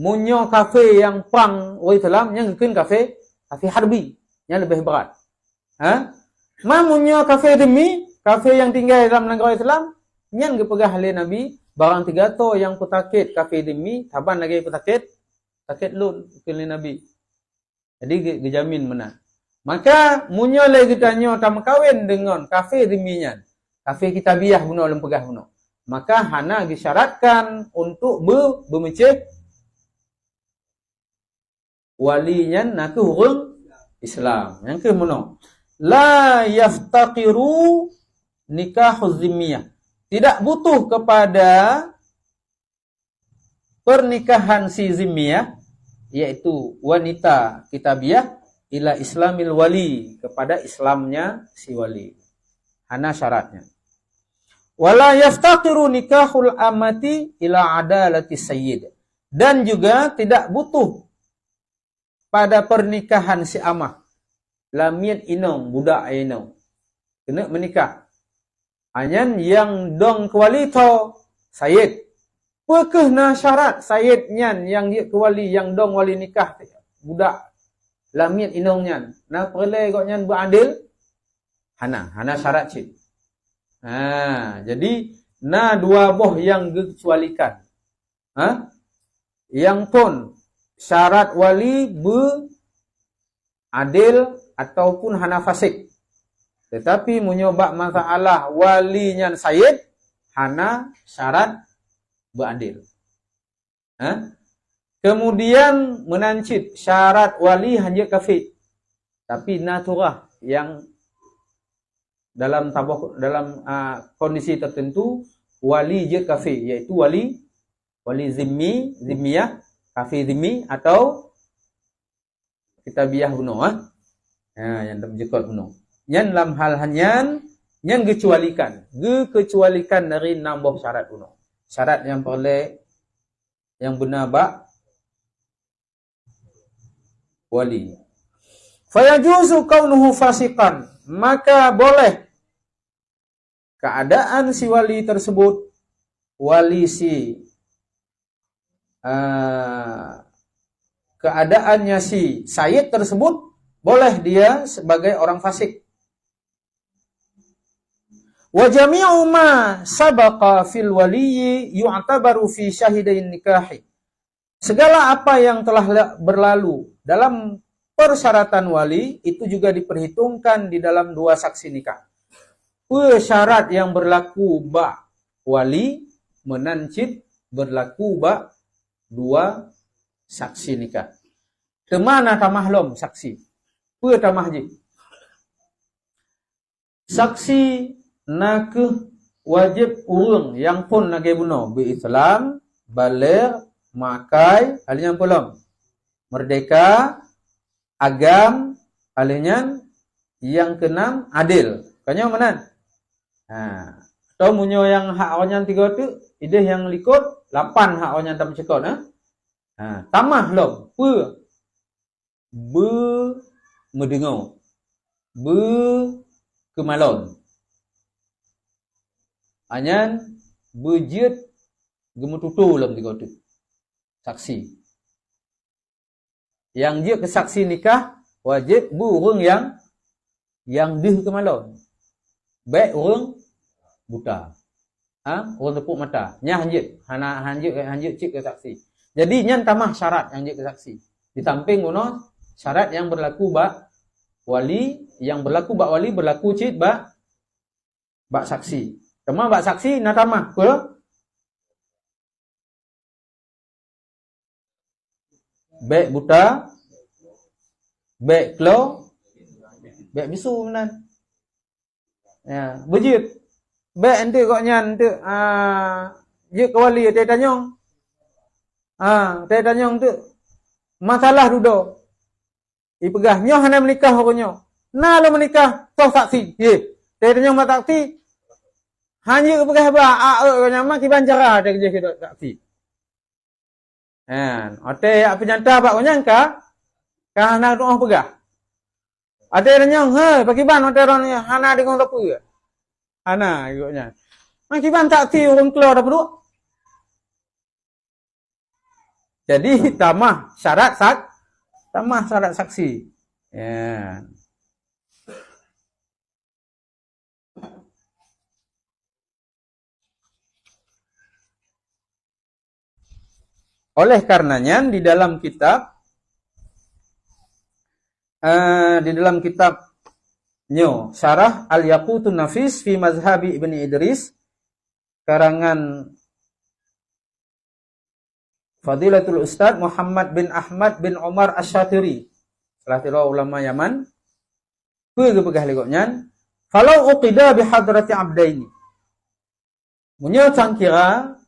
Munyo kafe yang perang orang Islam yang keun kafe harbi yang lebih berat. Munyo kafe demi kafe yang tinggal dalam negara Islam nyan gepegah oleh Nabi barang 300 yang petakit kafe demi taban lagi petakit lun oleh Nabi. Jadi gejamin menang. Maka munyo lagi tanyo tam kawin dengan kafe demi nyan. Kafe kitabiah buno lem pegah buno. Maka hana disyaratkan untuk bermenceh walinya nak orang Islam. Yang ke mana? La yaftaqiru nikahuz zimmiyah. Tidak butuh kepada pernikahan si zimmiyah, yaitu wanita kitabiah, ila islamil wali, kepada Islamnya si wali. Hana syaratnya. Wala yaftaqiru nikahul amati ila adalati sayyid. Dan juga tidak butuh pada pernikahan si amah. Lamian inong, budak inong. Kena menikah. Anyan yang dong kewali to sayyid. Pekeh na syarat sayyid nyan yang dia kewali yang dong wali nikah budak lamian inong nyan. Na perle kok nyan beradil. Hana syarat cik. Jadi na dua boh yang dikecualikan. Yang pun syarat wali adil ataupun hana fasik. Tetapi menyobak masalah walinya sayyid hana syarat beradil. Kemudian menancit syarat wali hanya kafir. Tapi naturah yang dalam kondisi tertentu wali je kafir, yaitu wali zimmiyah, kafir zimmi atau kitabiah bunuh. Yang terjekot bunuh. Yang dalam hal hanyan yang kecualikan dari 6 syarat bunuh. Syarat yang boleh yang benar bak wali. Fayajuzu kaunuhu fasiqan, maka boleh keadaan si wali tersebut, wali si keadaannya si sayyid tersebut, boleh dia sebagai orang fasik. Wa jami'u ma sabaqa fil waliyyi yu'tabaru fi syahidain nikahi. Segala apa yang telah berlalu dalam persyaratan wali itu juga diperhitungkan di dalam 2 saksi nikah. Syarat yang berlaku bak wali menancit berlaku bak 2 saksi nikah. Kemana tamahlum saksi? Tamahji. Saksi nak wajib urang yang pun nagai bunuh bi-Islam, baligh, makai, alinya pelong. Merdeka, agam, alinya yang keenam adil. Kanya mana? Atau munyo yang hak orang 3 tu, ideh yang likut 8 hak orang tak mencekot. Tamah lom. Mendengar. Kemalon. Anyan berjet gemututu dalam 3 tu. Saksi. Yang dia kesaksi nikah wajib burung yang dih kemalon. Baik orang buta. Orang tepuk mata. Nya hanjit cik ke saksi. Jadi nyan tamah syarat yang dia ke saksi. Di samping ngono syarat yang berlaku bak wali, yang berlaku bak wali berlaku cik bak saksi. Cuma bak saksi na tamah ke baik buta, baik klo, baik bisu menan. Ya, berjit. Baik ente kok nyan ente je ke wali te tanyong. Te tanyong tu masalah dudo. Ipegah nyoh hana menikah konyo. Na lo menikah toh saksi. Ye. Te tanyong mak saksi. Hanya pegah ba konyo mak ki bancara te je saksi. Kan, ote apa nyata pak nyangka ka hana doa pegah. Ada yang he bagi ban ote ron hana dengan tapu ya. Hana igotnya. Bagi ban tak ti orang keluar dah perlu. Jadi tamah syarat saksi. Ya. Oleh karenanya di dalam kitab Syarah Al-Yaqutun Nafis fi Mazhabi Ibni Idris karangan Fadilatul Ustaz Muhammad bin Ahmad bin Umar Asy-Syatiri, salah satu ulama Yaman. Pegah legoknya, falau uqida bi hadrati abdaini. Munyo cangkira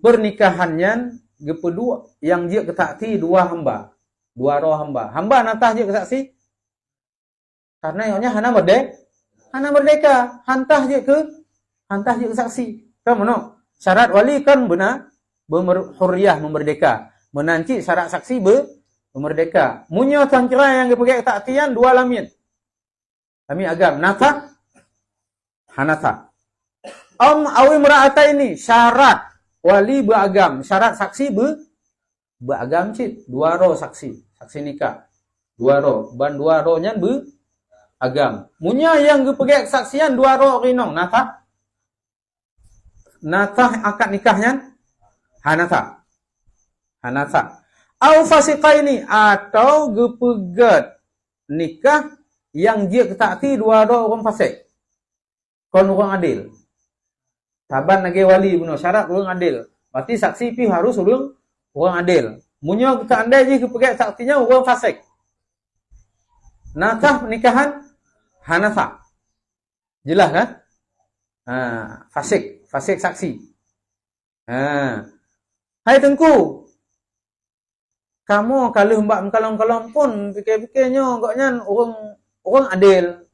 pernikahannya gepedua yang dia ketakti dua roh hamba. Hamba natah dia kesaksi karena ianya hana merdeka. Hantah dia kesaksi. Kan mono? Syarat wali kan benar hurriyah memerdeka. Menanci syarat saksi memerdeka. Munyo cangkira yang dipakai ketaktian dua lamin. Lamin agam natah hanatha. Awi merata ini syarat wali beragam, syarat saksi beragam cit. Dua roh saksi nikah. Dua roh, ban dua rohnya beragam. Munya yang dipakai kesaksian dua roh rinong natah akad nikahnya hanatha. Au fasiqaini atau gepegat nikah yang dia ketakti dua roh orang fasik. Kon orang adil. Taban lagi wali bunuh syarat orang adil. Berarti saksi pi harus orang adil. Munyo kita andai je kepegat saksinya orang fasik. Nakah pernikahan hanatha. Jelas kan? Fasik saksi. Hai tengku, kamu kalau mbak kalong-kalong pun fikir-fikirnya agaknya orang adil.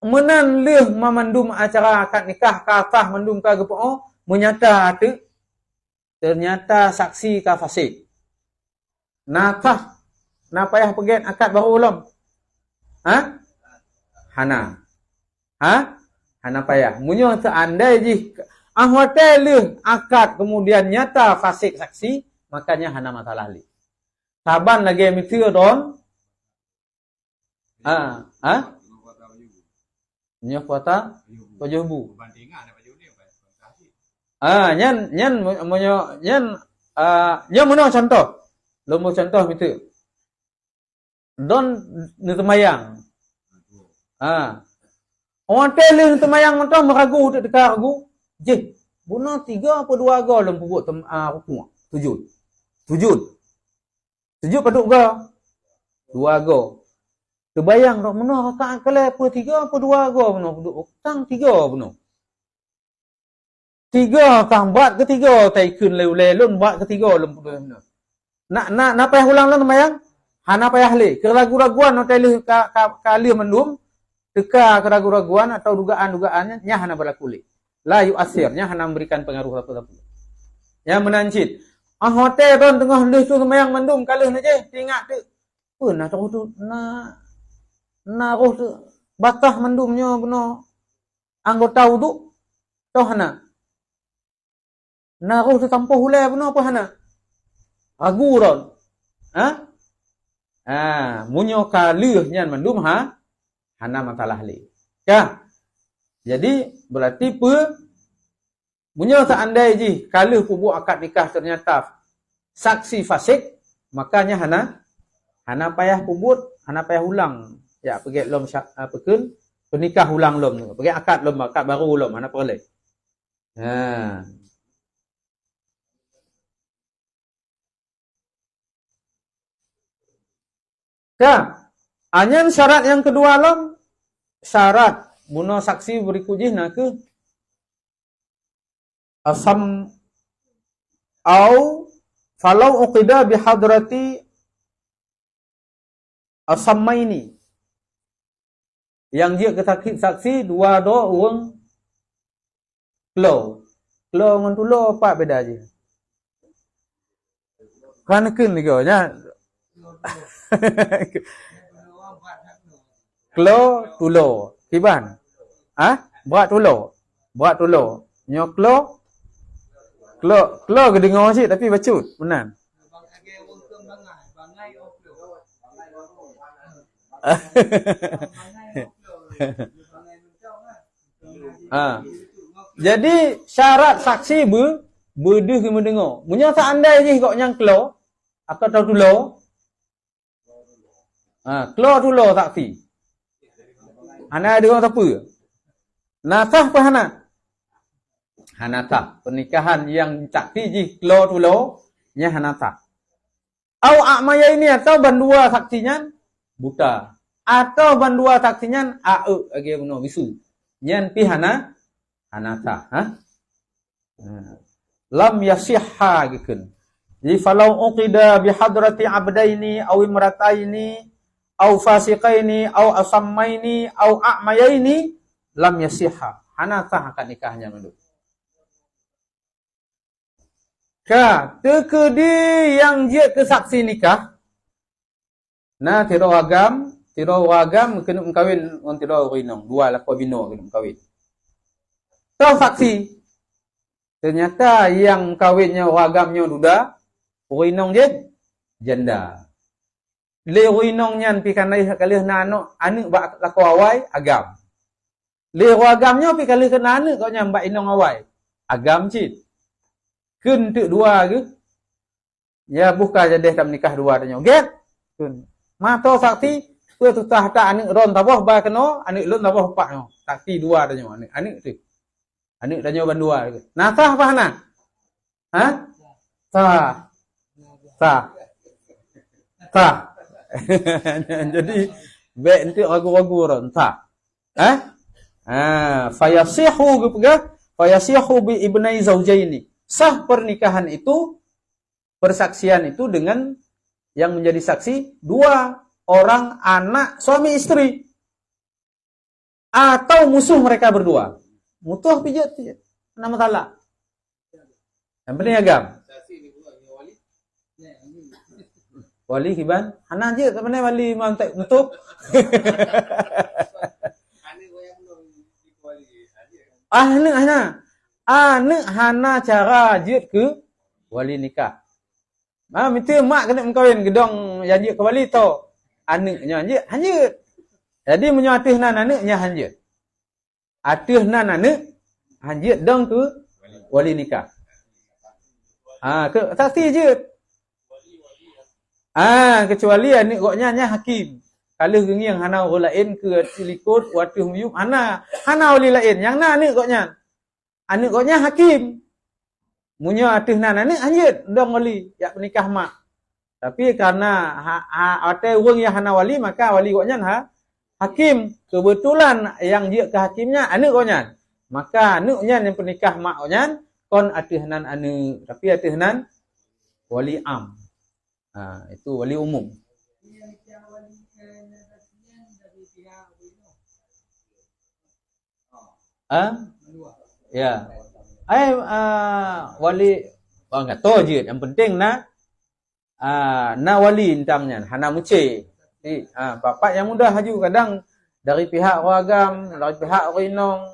Menan leh memandum acara akad nikah kafah mandum ka gepo menyata tu ternyata saksi ka fasik. Nakah na payah pegat akad baru ulum. Hana payah. Munyo seandai je hotel akad kemudian nyata fasik saksi, makanya hana masalah li. Saban lagi mitir don. Nya kuota pajubu. Nyan mono contoh. Lombo contoh mitir. Don ni temayang. Hotel ni temayang montong meragu dekat ragu. Je, bunuh 3 apa 2 go dalam pupuk hukum. Sujud paduk go. 2 go. Terbayang dok menuh rakaat kala apa 3 apa 2 go menuh duduk utang 3 menuh. 3 kang buat ketiga tai kun lelun buat ketiga lem menuh. Nak payah ulang lan temayang? Hana payah le. Keraguan hotel kali mendum teka keraguan atau dugaan-dugaannya nya hana berlaku le. La yu'asirnya hana memberikan pengaruh apa-apa. Yang menancit. Hotel don tengah leh tu semayang mendum kalah na je. Ingat tu. Nah tahu tu roh tu batah mendumnya benar anggota wudu. Toh hana. Roh tu tanpa hulai benar apa hana? Ragu ron. Munyo kalih nyan mendum hana masalah li. Ya. Jadi berarti munyo seandai je kalau pubuk akad nikah ternyata saksi fasik, makanya hana payah pubut, hana payah ulang. Ya, pergi lom pekun pernikah ulang lom, pergi akad baru lom, hana perlu. Anyan syarat yang kedua lom, syarat bunuh saksi berikutnya nak ke asam au falau uqida bi hadrati asammaini yang dia ketakit saksi dua orang klo ngan tulo apa beda je Kan kun ni kau nya. Klo tulo. Kiban. Berat tulo. Berat tulo. Nyo klo. Klo ke dengar sikit tapi bacut. Benar. Jadi syarat saksi berdeh ke mendengar. Munya tak andai je kok yang klo atau tahu tulo. Klo tulo saksi. Ana ada orang apa? Nasah apa hana? Hanata. Pernikahan yang saksi je klo tulo nya hanata. Au akmaya ini atau bandua saksinya buta. Atau bandua saksinya lagi guna bisu. Nyan pi hanata, lam yasihha gikeun. Jadi falau uqida bi hadrati abdaini aw imrataini aw fasiqaini aw asammaini aw a'mayaini lam yasihha. Hanata akad nikahnya menurut. Tekedi yang dia ke saksi nikah. Nah, tiro agam kena mengkawin orang tiro rinong, dua lako bino kena mengkawin. Tahu saksi. Ternyata yang kawinnya agamnya duda, rinong dia janda. Le rinong nyan pi kanai kalih nano anu ba lako awai agam. Le agamnya pi kalih kena anu kau nyam ba inong awai. Agam cit. Kun tu dua ke? Ya buka jadi kam nikah dua tanya. Get. Kun. Mato saksi, ku tu tah ta anik ron tabah ba keno, anik lun tabah pak no. Saksi dua tanya anik tu. Anik tanya ban dua. Nah sah apa hana? Sah. Jadi be enti ragu-ragu ron sah. Fayasihu gepegah, fayasihu bi ibnai zaujaini. Sah pernikahan itu, persaksian itu dengan yang menjadi saksi dua orang anak suami istri atau musuh mereka berdua. Mutuh pijat. Nama salah. Yang penting agam. Wali kiban, hana je tak pandai wali mantek nutup. Hana cara jid ke wali nikah. Minta mak kena mengkawin gedong janji ke wali tu. Anaknya hanjit. Jadi menyatih nan anaknya hanjit. Atih nan anak hanjit dong ke wali nikah. Ke saksi je. Kecuali anak goknya nya hakim. Kalau gengiang hana orang lain ke silikut watuh muyub hana wali lain. Yang na anak goknya. Anak goknya hakim. Munya atih nan anak hanjit dong wali ya menikah mak. Tapi karena ada orang yang hana wali maka wali goknya hakim. Kebetulan yang dia ke hakimnya anak goknya. Maka anaknya yang pernikah mak goknya kon atih nan anak. Tapi atih nan wali am. Itu wali umum. Ya. Wali enggak tahu je. Yang penting na wali intangnya hana muci. Bapak yang muda haju kadang dari pihak ragam, dari pihak rinong.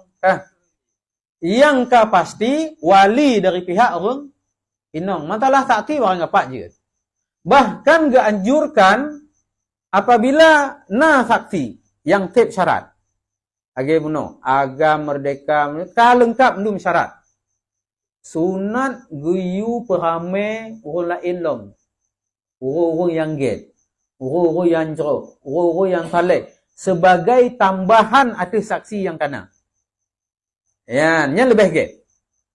Yang ka pasti wali dari pihak orang inong. Matalah saksi orang apa je. Bahkan gak anjurkan apabila saksi yang tip syarat. Agam merdeka lengkap ndum syarat. Sunat guyu perame orang lain long. Orang yang get. Orang yang jeruk. Orang yang saleh. Sebagai tambahan atas saksi yang kana. Yang lebih get.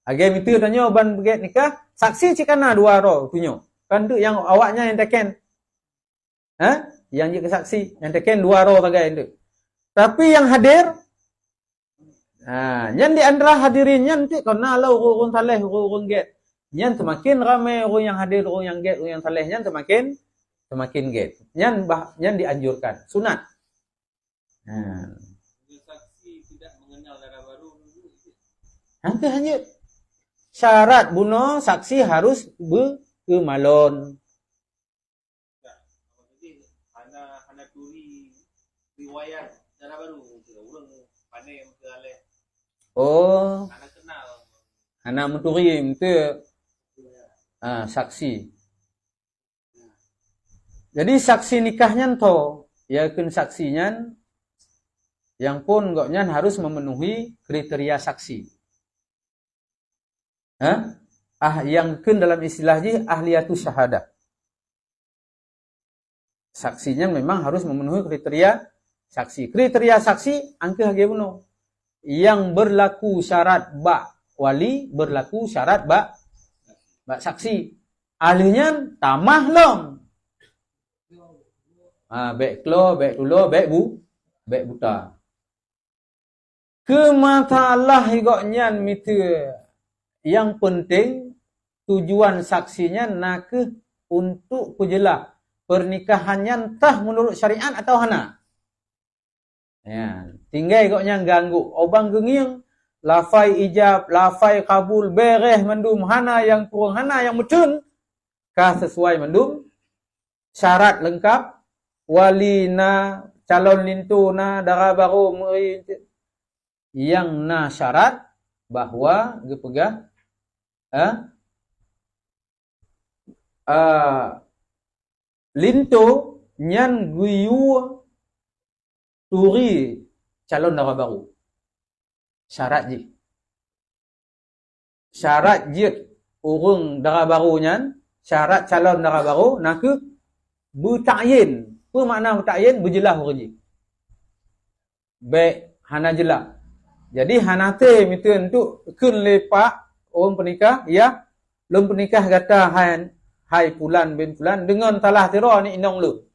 Agam itu tanya ban get nikah. Saksi cikana dua roh punya. Kan tu yang awaknya yang teken. Yang je saksi. Yang teken dua roh tagai tu. Tapi yang hadir. Yang di antara hadirin yang tu kena lah orang saleh, orang get. Yang semakin ramai orang yang hadir, orang yang get, orang yang saleh, yang semakin get. Yang dianjurkan. Sunat. Saksi tidak mengenal darah baru. Hanya syarat bunuh saksi harus berkemalon. riwayat darah baru ke urang pandai ke aleh. Oh, Anak kenal. anak menturim tu saksi. Jadi saksi nikahnya to, ya kun saksinya yang pun goknya harus memenuhi kriteria saksi. Yang kun dalam istilah ahliyatus syahadah. Saksinya memang harus memenuhi kriteria saksi. Kriteria saksi angka hage buno. Yang berlaku syarat bak wali, berlaku syarat bak saksi. Ahlinya tamah lom. Bek klo, bek tulo, bek buta. Kematalah higoknya mitu. Yang penting tujuan saksinya nak untuk pujelah pernikahannya entah menurut syariat atau hana. Ya, tinggal ikutnya ganggu. Obang gengiang, lafai ijab, lafai kabul, bereh mendum hana yang kurang hana yang betul. Kah sesuai mendum. Syarat lengkap. Walina, calon lintuna, darah baru, yang na syarat bahwa gepegah linto nyan guyu turi calon darah baru. Syarat je. Syarat je urang darah baru nyan, syarat calon darah baru nak bertakyin. Apa makna bertakyin? Berjelah urang je. Baik hana jelah. Jadi hana te mitu untuk kun lepak orang penikah ya lum penikah kata hai pulan bin pulan dengan talah tira ni inong lu.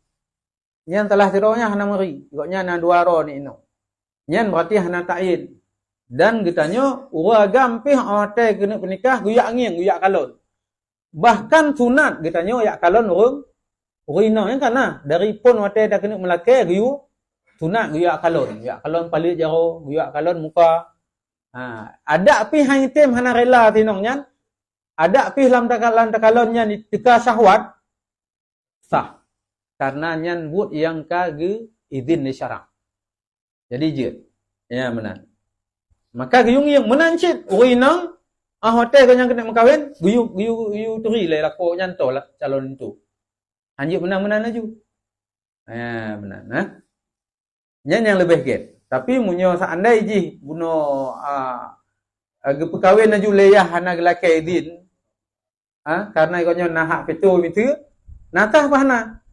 Nyan talah tiranya hana meri. Goknya na dua ro ni inong. Nyan berarti hana ta'yin. Dan getanya ura gampih ote kena penikah guyak ngiang guyak kalon. Bahkan sunat getanya yak kalon urang inong yang kana dari pun ote dah kena melake guyu sunat guyak kalon palit jaro guyak kalon muka. Ada pi hang item hana rela tinong nyan. Ada pi lam takalon nyan tika syahwat sah. Karena nyan but yang kage izin di syarak. Jadi je. Ya benar. Maka guyung yang menancit urinang hotel kau yang kena makawin guyu turi le lako nyan to lah calon itu. Anjir benar-benar laju. Ya benar nah. Nyan yang lebih get. Tapi munyo seandai ji buno perkahwin aju leyah hana gelake izin. Karena ikonyo nahak petu mitu. Natah bahana.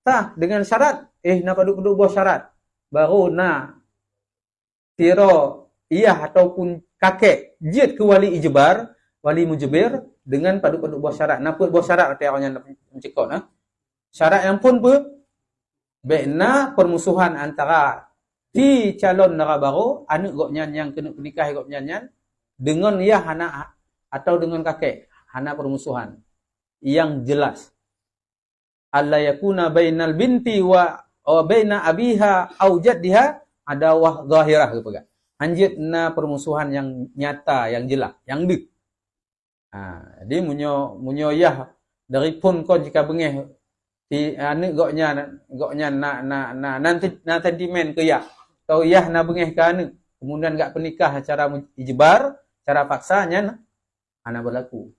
Tah dengan syarat nak duduk bawah syarat. Baru na tiro iya ataupun kakek jid ke wali ijbar, wali mujbir dengan paduk-paduk bawah syarat. Napa bawah syarat arti orangnya mencekot Syarat yang pun bena permusuhan antara si calon nara baru anak goknya yang kena nikah goknya dengan ia hana atau dengan kakek hana permusuhan yang jelas. Alla yakuna bainal binti wa baina abiha au jaddiha adawah zahirah kepegat. Anjit na permusuhan yang nyata, yang jelas, yang dek. Jadi munyo yah dari pun kau jika bengeh si anak goknya na nanti sentimen ke yah. Atau yah na bengeh ke anak. Kemudian gak penikah secara ijbar, secara paksa nya anak berlaku.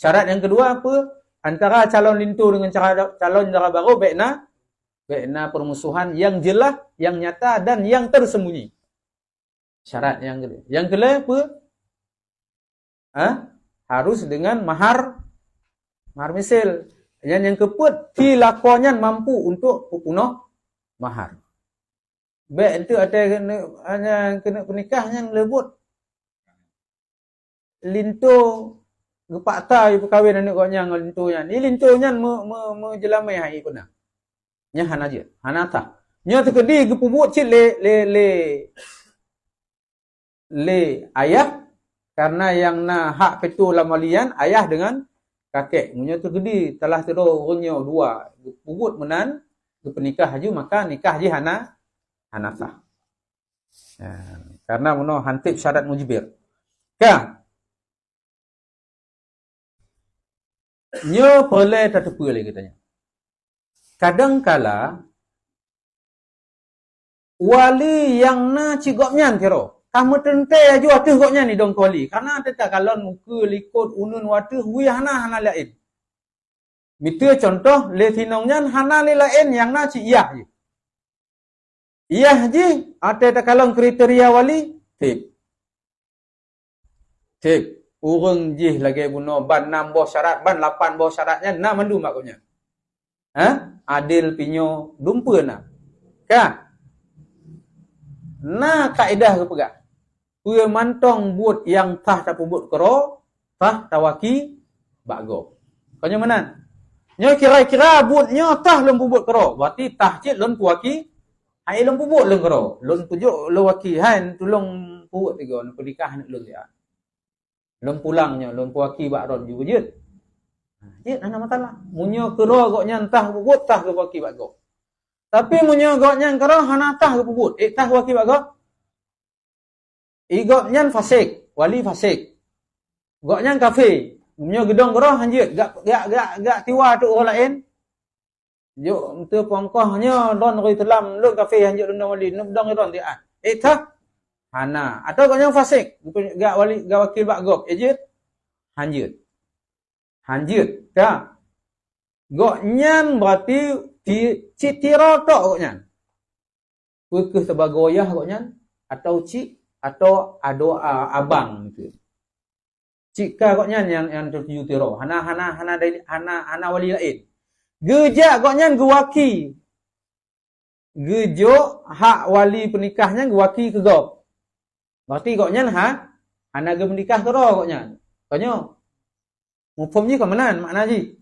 Syarat yang kedua apa? Antara calon lintu dengan calon darah baru baikna permusuhan yang jelas, yang nyata dan yang tersembunyi. Syarat yang kedua. Yang kedua apa? Harus dengan mahar misil. Yang keempat, lakonnya mampu untuk pupunoh mahar. Baik itu ada kena penikahnya lebut. Lintu gepak tai perkahwin anak koknya dengan lintunya. Ni lintunya menjelamai hai pun. Nya hana je. Hana tah. Nya tekedi gepubut cit le ayah karena yang na hak petu lamalian ayah dengan kakek. Munya tekedi telah tero runyo dua. Gepubut menan gepenikah haju maka nikah je hana sah. Karena muno hantip syarat mujbir. Nyo boleh tertepu lagi katanya. Kadang kala wali yang na cigok nyan kira. Kamu tente aju atuh kok nyan ni dong wali. Karena ada kalau muka likut unun watuh wi hana lain. Mitu contoh le tinong nyan hana lain yang na ci iya je. Iya je ada kalau kriteria wali tip. Urang je lagi buno ban 6 boh syarat, ban 8 boh syaratnya na mandu maknya. Adil pinyo dumpa na. Ka? Na kaedah ke pegak. Pue mantong buat yang tah tak pubut kero, tah tawaki bago. Kanya mana? Nyo kira-kira buatnya tah lem pubut kero. Berarti tah cit lon puaki, hai lem pubut lem kero. Lon pujuk lo waki han tulung pubut tiga nak nikah nak lon dia. Lom pulangnya, lom puaki bakron juga je. Je ana masalah. Munyo kero goknya entah pubut tah ke puaki bago. Tapi munyo goknya kero hana tah ke pubut, tah puaki bago. Igoknya fasik, wali fasik. Goknya kafe. Munyo gedong kero hanjut, gak tiwa tu orang lain. Jo tu pongkohnya don roi telam lu kafe hanjut dong wali, dong don dia. Tah hana atau goknya fasik, gak wali gak wakil bagok, ejit hanjut. Hanjut, tak? Goknya berarti citiro tok goknya. Pekeh sebagoyah goknya atau cik atau adoa abang gitu. Cika goknya yang tertuju tiro. Hana wali lain. Gejak goknya guwaki. Gejo hak wali pernikahnya guwaki ke gop. Berarti goknya hana ge menikah tiro goknya. Konyo. Mufumnya ke mana makna ji?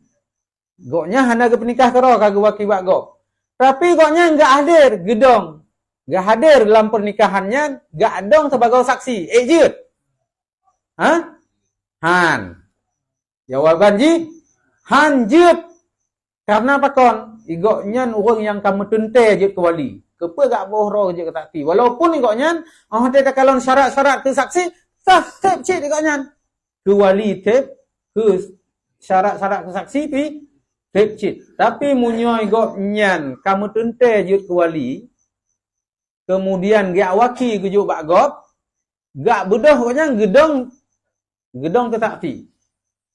Goknya hana ge pernikah tiro ka guwaki bak gop. Tapi goknya enggak hadir gedong. Gak hadir dalam pernikahannya, gak adong sebagai saksi. Ejut. Han. Jawaban ji, hanjut. Karena apa kon? Igoknya orang yang kamu tente je ke wali. Kepa gak bohro je ke takti. Walaupun igoknya, ada kalon syarat-syarat ke saksi, sah, tep cik igoknya. Ke wali tep, ke syarat-syarat ke saksi, tep cik. Tapi munyo igoknya, kamu tente je ke wali, kemudian gak waki gujuk bak gop, gak bedoh goknya gedong ke takti.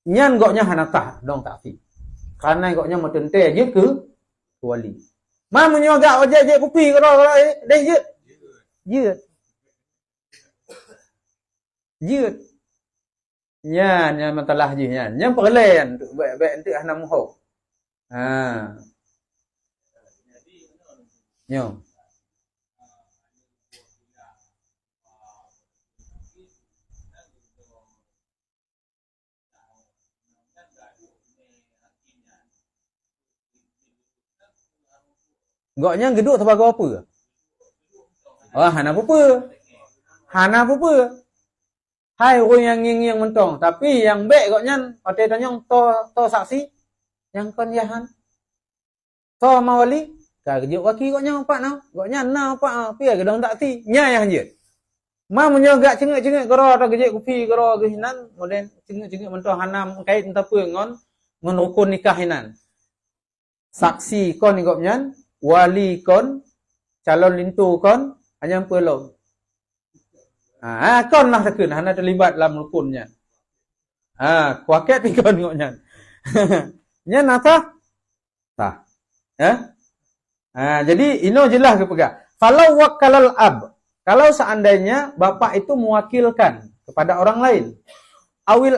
Nyan goknya hanatah dong takti. Karena goknya mau tente je ke wali. Ma munyo gak wajah je kupi kalau deh je. Je. Nyan mentalah je nyan. Nyan perlen baik entuk hana muho. Nyo. Goknya geduk sebagai apa? Hana apa? Hana apa? Hai orang yang nging mentong, tapi yang baik goknya ote tanyong to saksi yang kon yahan. To mawali, ka geduk waki goknya apa nah? Goknya na apa? Pi gedong tak ti, nya yang je. Ma munyo gak cengek-cengek karo ta gejek kupi karo gehinan, moden cengek-cengek mentong hana kait entah apa ngon rukun nikah hinan. Saksi kon goknya wali kon, calon lintu kon, hanya pelong. Kon lah sekun, hanya terlibat dalam rukunnya. Kuaket ni kon ngoknya. Nya nata? Tah. Jadi ino jelas ke pegak. Falau wakalal ab. Kalau seandainya bapak itu mewakilkan kepada orang lain. Awil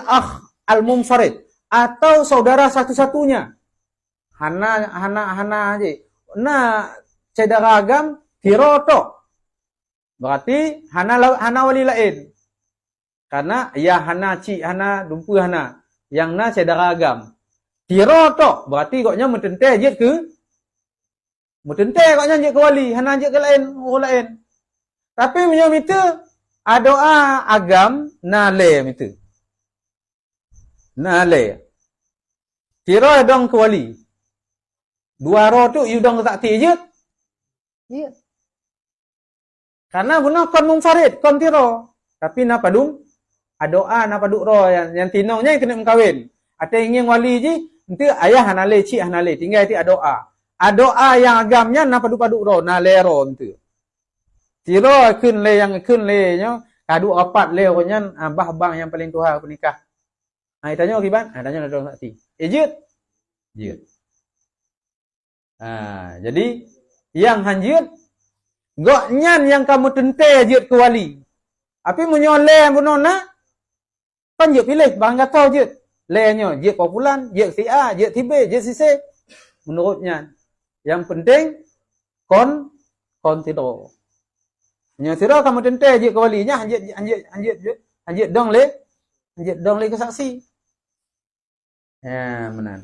al-mumfarid. Atau saudara satu-satunya. Hana aja. Nah, cedera agam tiroto. Berarti hana wali lain. Karena ya hana cik hana dumpu hana. Yang na cedera agam. Tiroto. Berarti goknya mentente je ke. Mentente goknya je ke wali. Hana je ke lain. Orang lain. Tapi punya itu. Adoa agam nale itu. Nale. Tiro dong ke wali. Dua roh tu you dong tak ti je. Ya. Karena guna kon mumfarid, kon tiro. Tapi na padung adoa na paduk roh yang tinongnya yang kena mengkawin. Ate ingin wali je, nanti ayah hanale cik hanale tinggal ti adoa. Adoa yang agamnya na paduk roh na lero nanti. Tiro keun le yang keun le nyo kadu opat le konyan abah bang yang paling tua penikah. Ai tanya kiban? Tanya ada saksi. Ejut. Jut. Jadi yang hanjut gok nyan yang kamu tente jut ke wali. Api menyole bunona kan jut pilih bang kata jut. Le nyo jut populan, jut si A, jut si B, jut si C. Menurutnya yang penting kon tido. Nya sira kamu tente je ke walinya anjit dong le ke saksi. Ya, benar.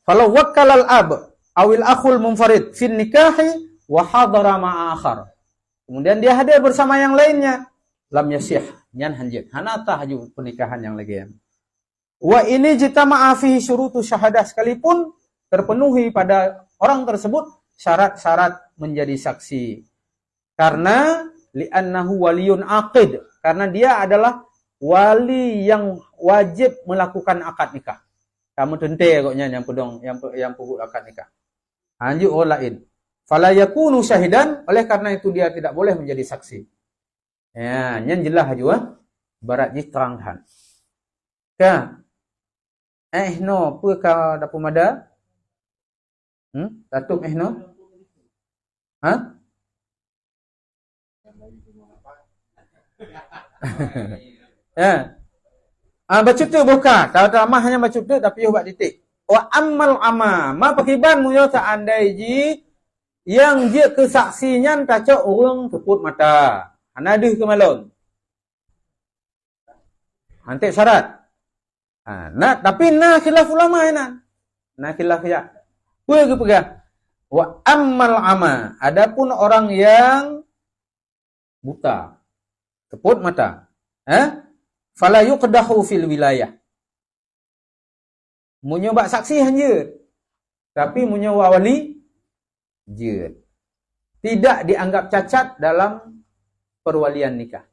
Kalau wakkal al-ab awil akhul munfarid fin nikahi wa hadara ma'a akhar. Kemudian dia hadir bersama yang lainnya, lam yasih nyan hanjit. Hanata haju pernikahan yang lagi. Wa ini jitama'a fihi syurutu syahadah, sekalipun terpenuhi pada orang tersebut syarat-syarat menjadi saksi. Karena li'annahu waliyun aqid, karena dia adalah wali yang wajib melakukan akad nikah. Kamu tente koknya yang pedong yang pugut akad nikah. Anjuk orang lain. Fala yakunu syahidan, oleh karena itu dia tidak boleh menjadi saksi. Ya, nyen jelas aja barat ji terangkan. Ka no pu ka dapu mada? Datuk no? Ha? Ya. Baca tu buka. Kalau tamah hanya baca tu tapi buat titik. Wa ammal ma pakiban munyo seandai ji yang dia kesaksinya taca orang teput mata. Hanadih ke malon. Antek syarat. Tapi khilaf ulama na khilaf ya. Puy ke pegang. Wa ammal adapun orang yang buta, teput mata, fala yuqdahu fil wilayah. Munyo bak saksi hanya, tapi munyo wali je. Tidak dianggap cacat dalam perwalian nikah.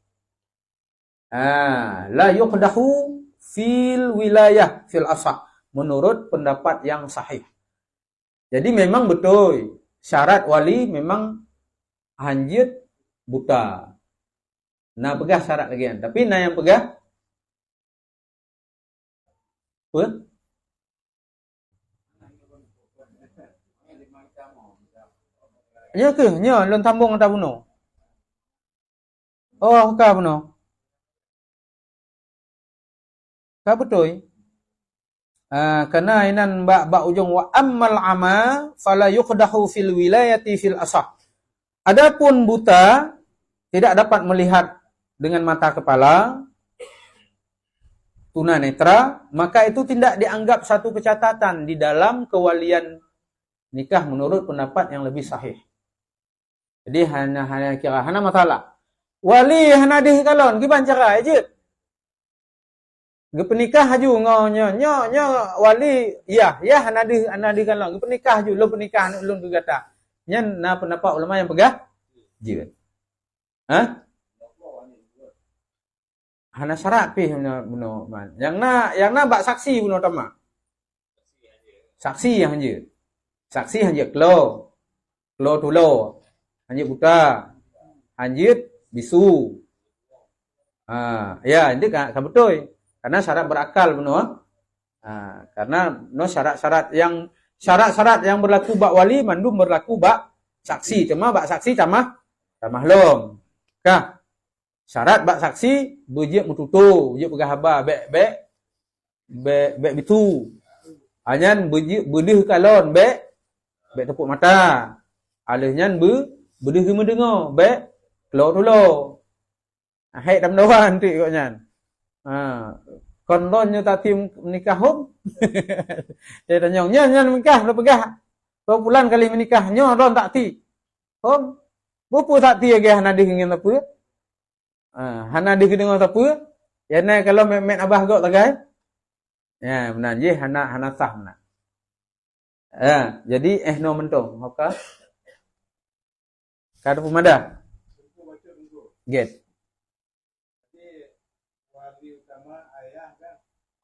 La yuqdahu fil wilayah fil ashah, menurut pendapat yang sahih. Jadi memang betul syarat wali memang hanjit buta. Nah pegah syarat lagi kan. Tapi nah yang pegah apa? Nya ke? Nya lon tambung ta buno. Oh, ka buno. Ka betul. Karena inan bak ujung wa ammal fala yuqdahu fil wilayati fil asah. Adapun buta tidak dapat melihat dengan mata kepala, tunanetra, maka itu tidak dianggap satu kecacatan di dalam kewalian nikah menurut pendapat yang lebih sahih. Jadi hanya kira hana masalah. Wali hana dih kalon giban cara aja. Gepenikah haju nyo wali ya hana dih kalon gepenikah haju lo penikah ulun gugata. Nyen na pendapat ulama yang pegah je. Hana syarat pi buno man. Yang na bak saksi buno tama. Saksi yang hanje. Saksi hanje klo tulo. Hanje buta. Hanje bisu. Ya, ini kan betul. Karena syarat berakal buno. Karena no syarat-syarat yang berlaku bak wali mandum berlaku bak saksi. Cuma bak saksi tamah lom. Kah? Syarat bak saksi bujik mututu, bujik pegah haba bek bitu. Anyan bujik bedih kalon bek tepuk mata. Alehnya bedih mendengar bek keluar dulu. Hai dam dawan tu ikutnya. Konronnya tadi menikah hom. Dia tanya, nyan menikah, lo pegah. Berapa bulan kali menikah, nyon ron tak ti. Hom. Bupu tak ti lagi hana ingin apa? Hana dengan apa? Ya na kalau met abah gok tagai. Ya, benar je hana sah benar. Jadi no mentong, oka. Kada pemada. Get. Wali utama ayah kan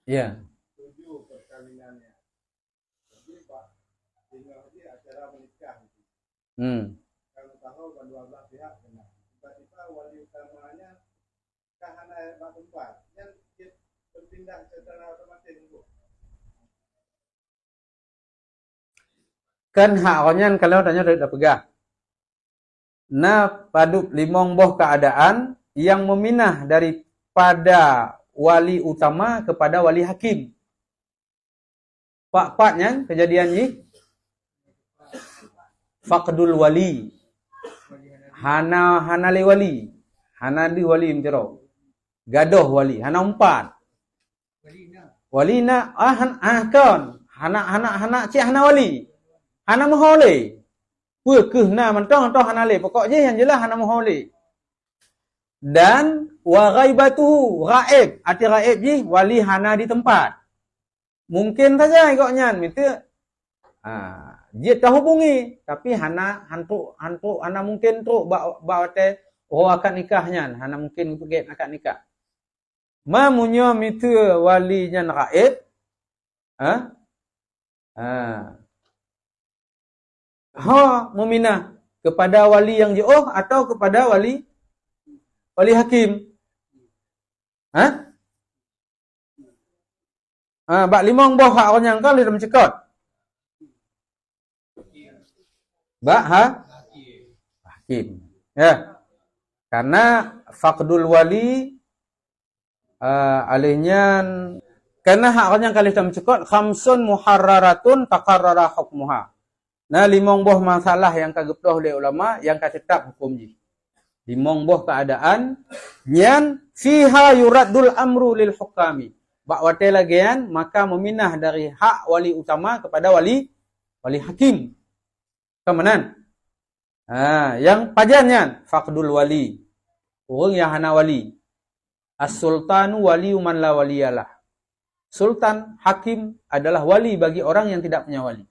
Ya. setuju perkawinannya. Jadi Pak tinggal di acara menikah. Kalau tahu kedua belah pihak kena. Tiba-tiba wali utamanya kahana bab 4 yang berpindah secara otomatis itu. Kan hak onyan kalau tanya dah pegah. Na paduk limong boh keadaan yang meminah daripada wali utama kepada wali hakim. Pak-paknya kejadian ni faqdul wali. Hana li wali. Hana di wali mencero. Gadoh wali. Hana 4. Wali na kan. Hana cik hana wali. Hana mohole. Puah na mentong hana le. Pokoknya yang jelas hana mohole. Dan wa ghaibatuhu ghaib. Arti ghaib je wali hana di tempat. Mungkin saja ikutnya minta dia tak hubungi tapi hana mungkin tu bawa te akad nikahnya hana mungkin pergi akad nikah. Mamunyo minta walinya ghaib. Meminah kepada wali yang jauh atau kepada wali hakim. Bak limong boh hak orang yang kau dia mencekot. Bak hakim. Ya. Karena faqdul wali alihnya karena hak orang yang kali dia mencekot khamsun muharraratun taqarrara hukmuha. Nah, limong boh masalah yang kageptoh oleh ulama yang katetap hukum ji. Limong boh keadaan nyan fiha yuraddul amru lil hukami. Bak wate lagian maka meminah dari hak wali utama kepada wali hakim. Kemenan. Yang pajannya faqdul wali. Orang yang hana wali. As-sultanu wali man la waliyalah. Sultan hakim adalah wali bagi orang yang tidak punya wali.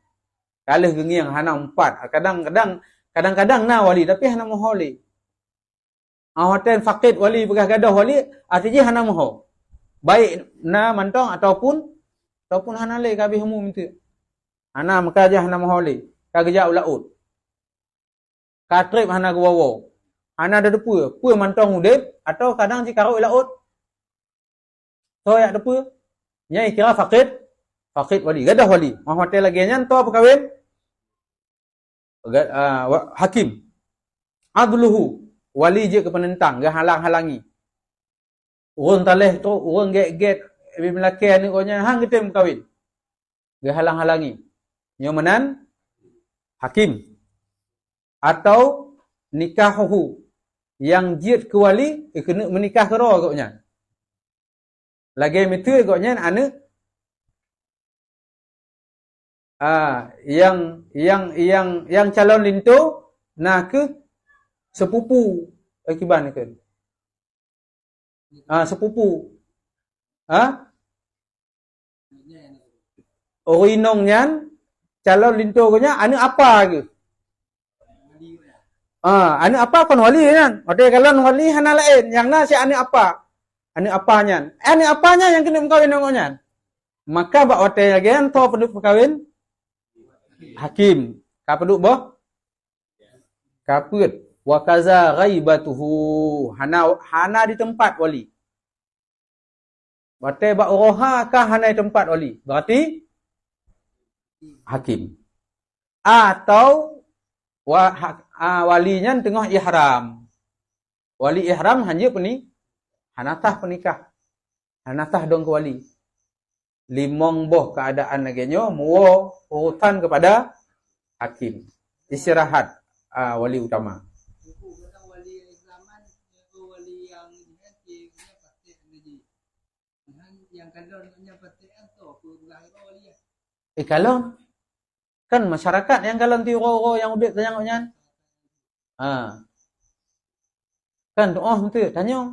Kalih gengi yang hana 4. Kadang-kadang na wali tapi hana moholi. Hotel fakid wali begah gadah wali artinya hana moho. Baik na mantong ataupun hana le kabeh umum itu. Hana maka aja hana moholi. Kagejak ulaut. Katrip hana gwawo. Hana ada depu. Pu mantong udip atau kadang jika karo ulaut. So ya depu. Nyai kira fakid wali, gadah wali. Hotel lagi nyan to apa kawin? Hakim. Adluhu wali je ke penentang, ga halang-halangi. Urang taleh tu, urang get melaki ni konya hang kita kawin. Ga halang-halangi. Nyomanan hakim. Atau nikahuhu yang jid ke wali kena menikah ke roh koknya. Lagi mitu koknya anu yang calon lintu nak ke sepupu akiban ke. Sepupu. Orinong nyan calon lintu nya anu apa ke? Anu apa kon wali nyan? Ode calon wali hana lain, yang na si anu apa? Anu apanya? Anu apanya yang kena kawin nyan? Maka bak ote lagi an to penduk kawin hakim. Ka penduk boh? Kaput. Wa kaza ghaibatuhu. Hana di tempat wali. Bate bak roha ka hana di tempat wali. Berarti hakim. Atau walinya tengah ihram. Wali ihram hanya hanatah penikah. Hanatah dong ke wali. Limong boh keadaan nagenyo muo urutan kepada hakim. Istirahat wali utama. Kalon kan masyarakat yang kalon ti ro yang ubik tanya nyan. Kan tu tanya.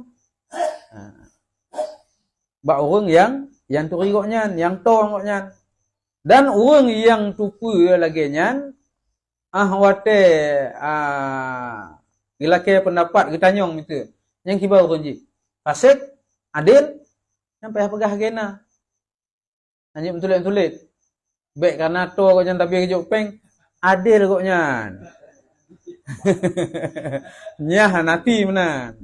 Bak orang yang tu rigoknya, yang tong koknya. Dan orang yang tupu lagi nyan wate gilake pendapat kita nyong itu. Yang kibar orang ji. Fasik, adil, sampai pegah gena. Hanya betulit-betulit. Baik karena to koknya tapi kejuk peng adil koknya. Nyah nanti mana?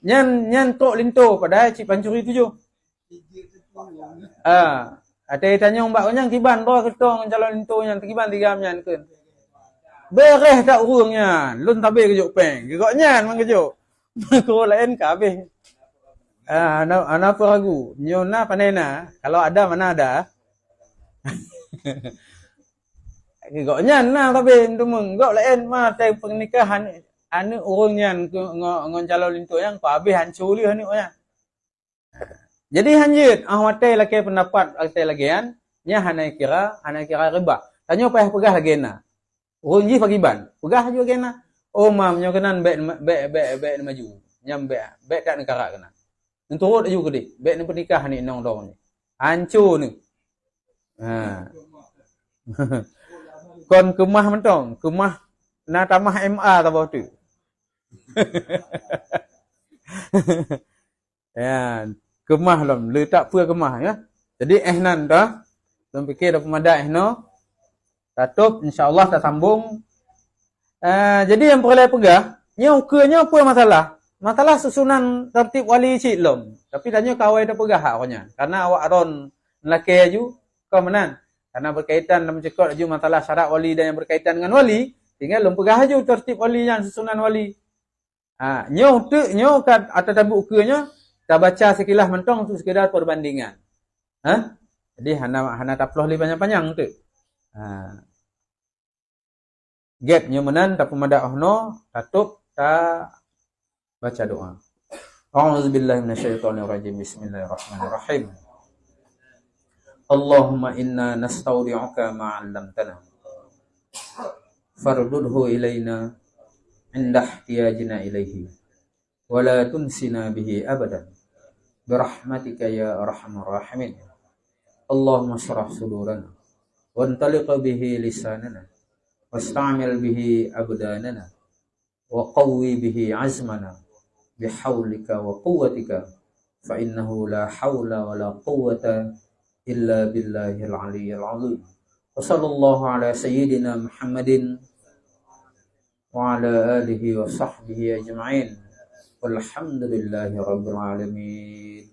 Nyan tok linto pada cik pancuri tu jo. Ada tanya mbak nyang kiban doa ketong calon linto nyan kiban 3 nyan keun. Bereh tak urungnya, lun tabe kejuk peng. Gegok nyan mang kejuk. Ko lain ka habis. Ana apa ragu? Nyona panena, kalau ada mana ada. Gegok nyan nah tabe mung gok lain mah tai pernikahan anu urung nyan ngon calon linto yang ko habis hancur li anu nya. Jadi hanjut ahwate laki pendapat altai lagian nya hanai kira riba. Tanyo payah pegah lagena. Urung ji pagiban. Pegah ju lagena. Oh mam nyo kenan bek maju. Nyam bek tak negara kena. Enturut ju gede. Bek ni pernikah ni nong dong ni. Hancur ni. Kon kemah mentong, kemah na tamah MA ta bau tu. Ya, kemah lam, letak pua kemah ya. Jadi nan dah. Lam fikir dah pemadak no. Tatup insya-Allah tak sambung. Jadi yang perlu pegah, nya ukenya apa masalah? Masalah susunan tertib wali cik lom. Tapi tanya kawai dah pegah haknya. Karena awak ron lelaki aju kau menan. Karena berkaitan dalam cekot aju masalah syarat wali dan yang berkaitan dengan wali, tinggal lom pegah aju tertib wali yang susunan wali. Nyo kat atas tabuk ukenya kita baca sekilas mentong untuk sekedar perbandingan. Jadi hana taploh li panjang-panjang tu. Gap nyo menan tak pemadak ohno, tatup ta baca doa. A'udzubillahi minasyaitonir rajim. Bismillahirrahmanirrahim. Allahumma inna nastaudi'uka ma 'allamtana. Fardudhu ilaina inda ihtiyajina ilaihi. Wa la tunsina bihi abadan. Birahmatika ya arhamar rahimin. Allahumma shrah sudurana wa antaliq bihi lisanana. واستعمل به أبداننا وقوي به عزمنا بحولك وقوتك فإنه لا حول ولا قوة إلا بالله العلي العظيم وصلى الله على سيدنا محمد وعلى آله وصحبه أجمعين والحمد لله رب العالمين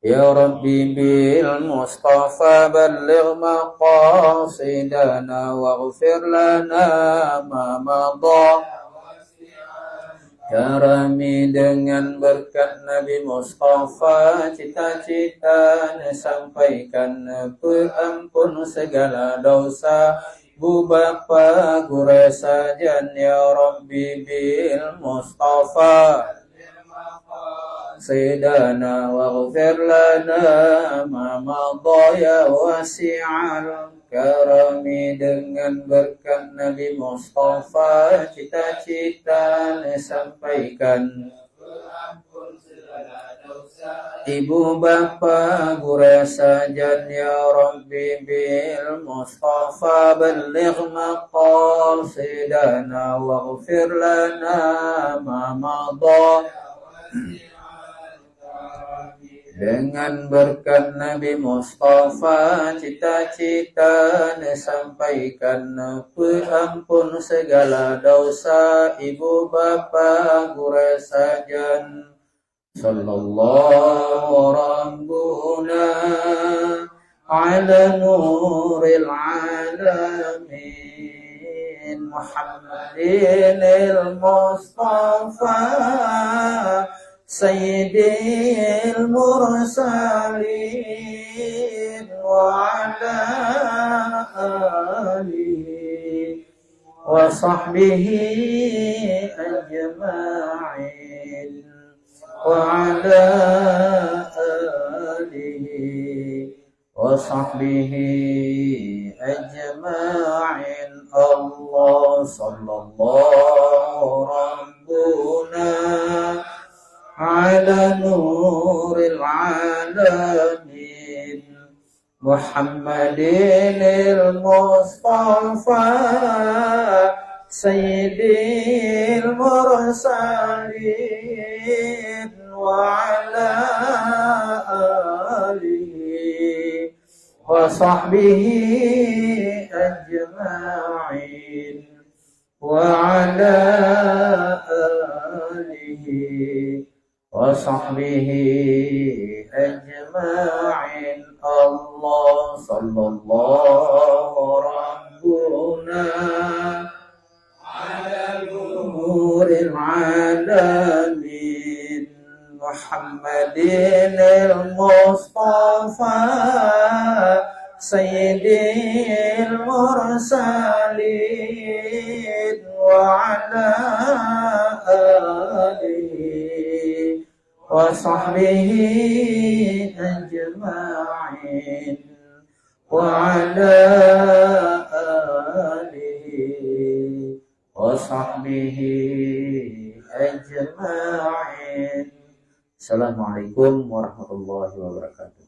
يا ربي بالمصطفى بلغ مقاصدنا واغفر لنا ما مضى Karami dengan berkat Nabi Mustafa cita-cita sampaikan perampun segala dosa Bu Bapa guru sajan ya Rabbi bil Mustafa Sayyidana waghfir lana ma madha ya wasi'al karami dengan berkat Nabi Mustafa cita-cita sampaikan Ibu bapa guru sajan ya Rabbi bil Mustafa balligh maqasidana waghfir lana ma madha dengan berkat Nabi Mustafa cita-cita sampaikan perampun segala dosa ibu bapa guru sajan sallallahu rabbuna ala nuril alamin Muhammadinil Mustafa Sayyidil Mursalin wa ala alihi wa sahbihi ajma'in wa ala alihi wa sahbihi ajma'in Allah sallallahu rabbuna على نور العالمين محمد المصطفى سيد المرسلين وعلى آله وصحبه أجمعين وعلى آله وصحبه أجمعين. الله صلى الله ربنا على نور العالمين محمد المصطفى سيد المرسلين وعلى آله وصحبه أجمعين وعلى آله وصحبه أجمعين. Assalamualaikum warahmatullahi wabarakatuh.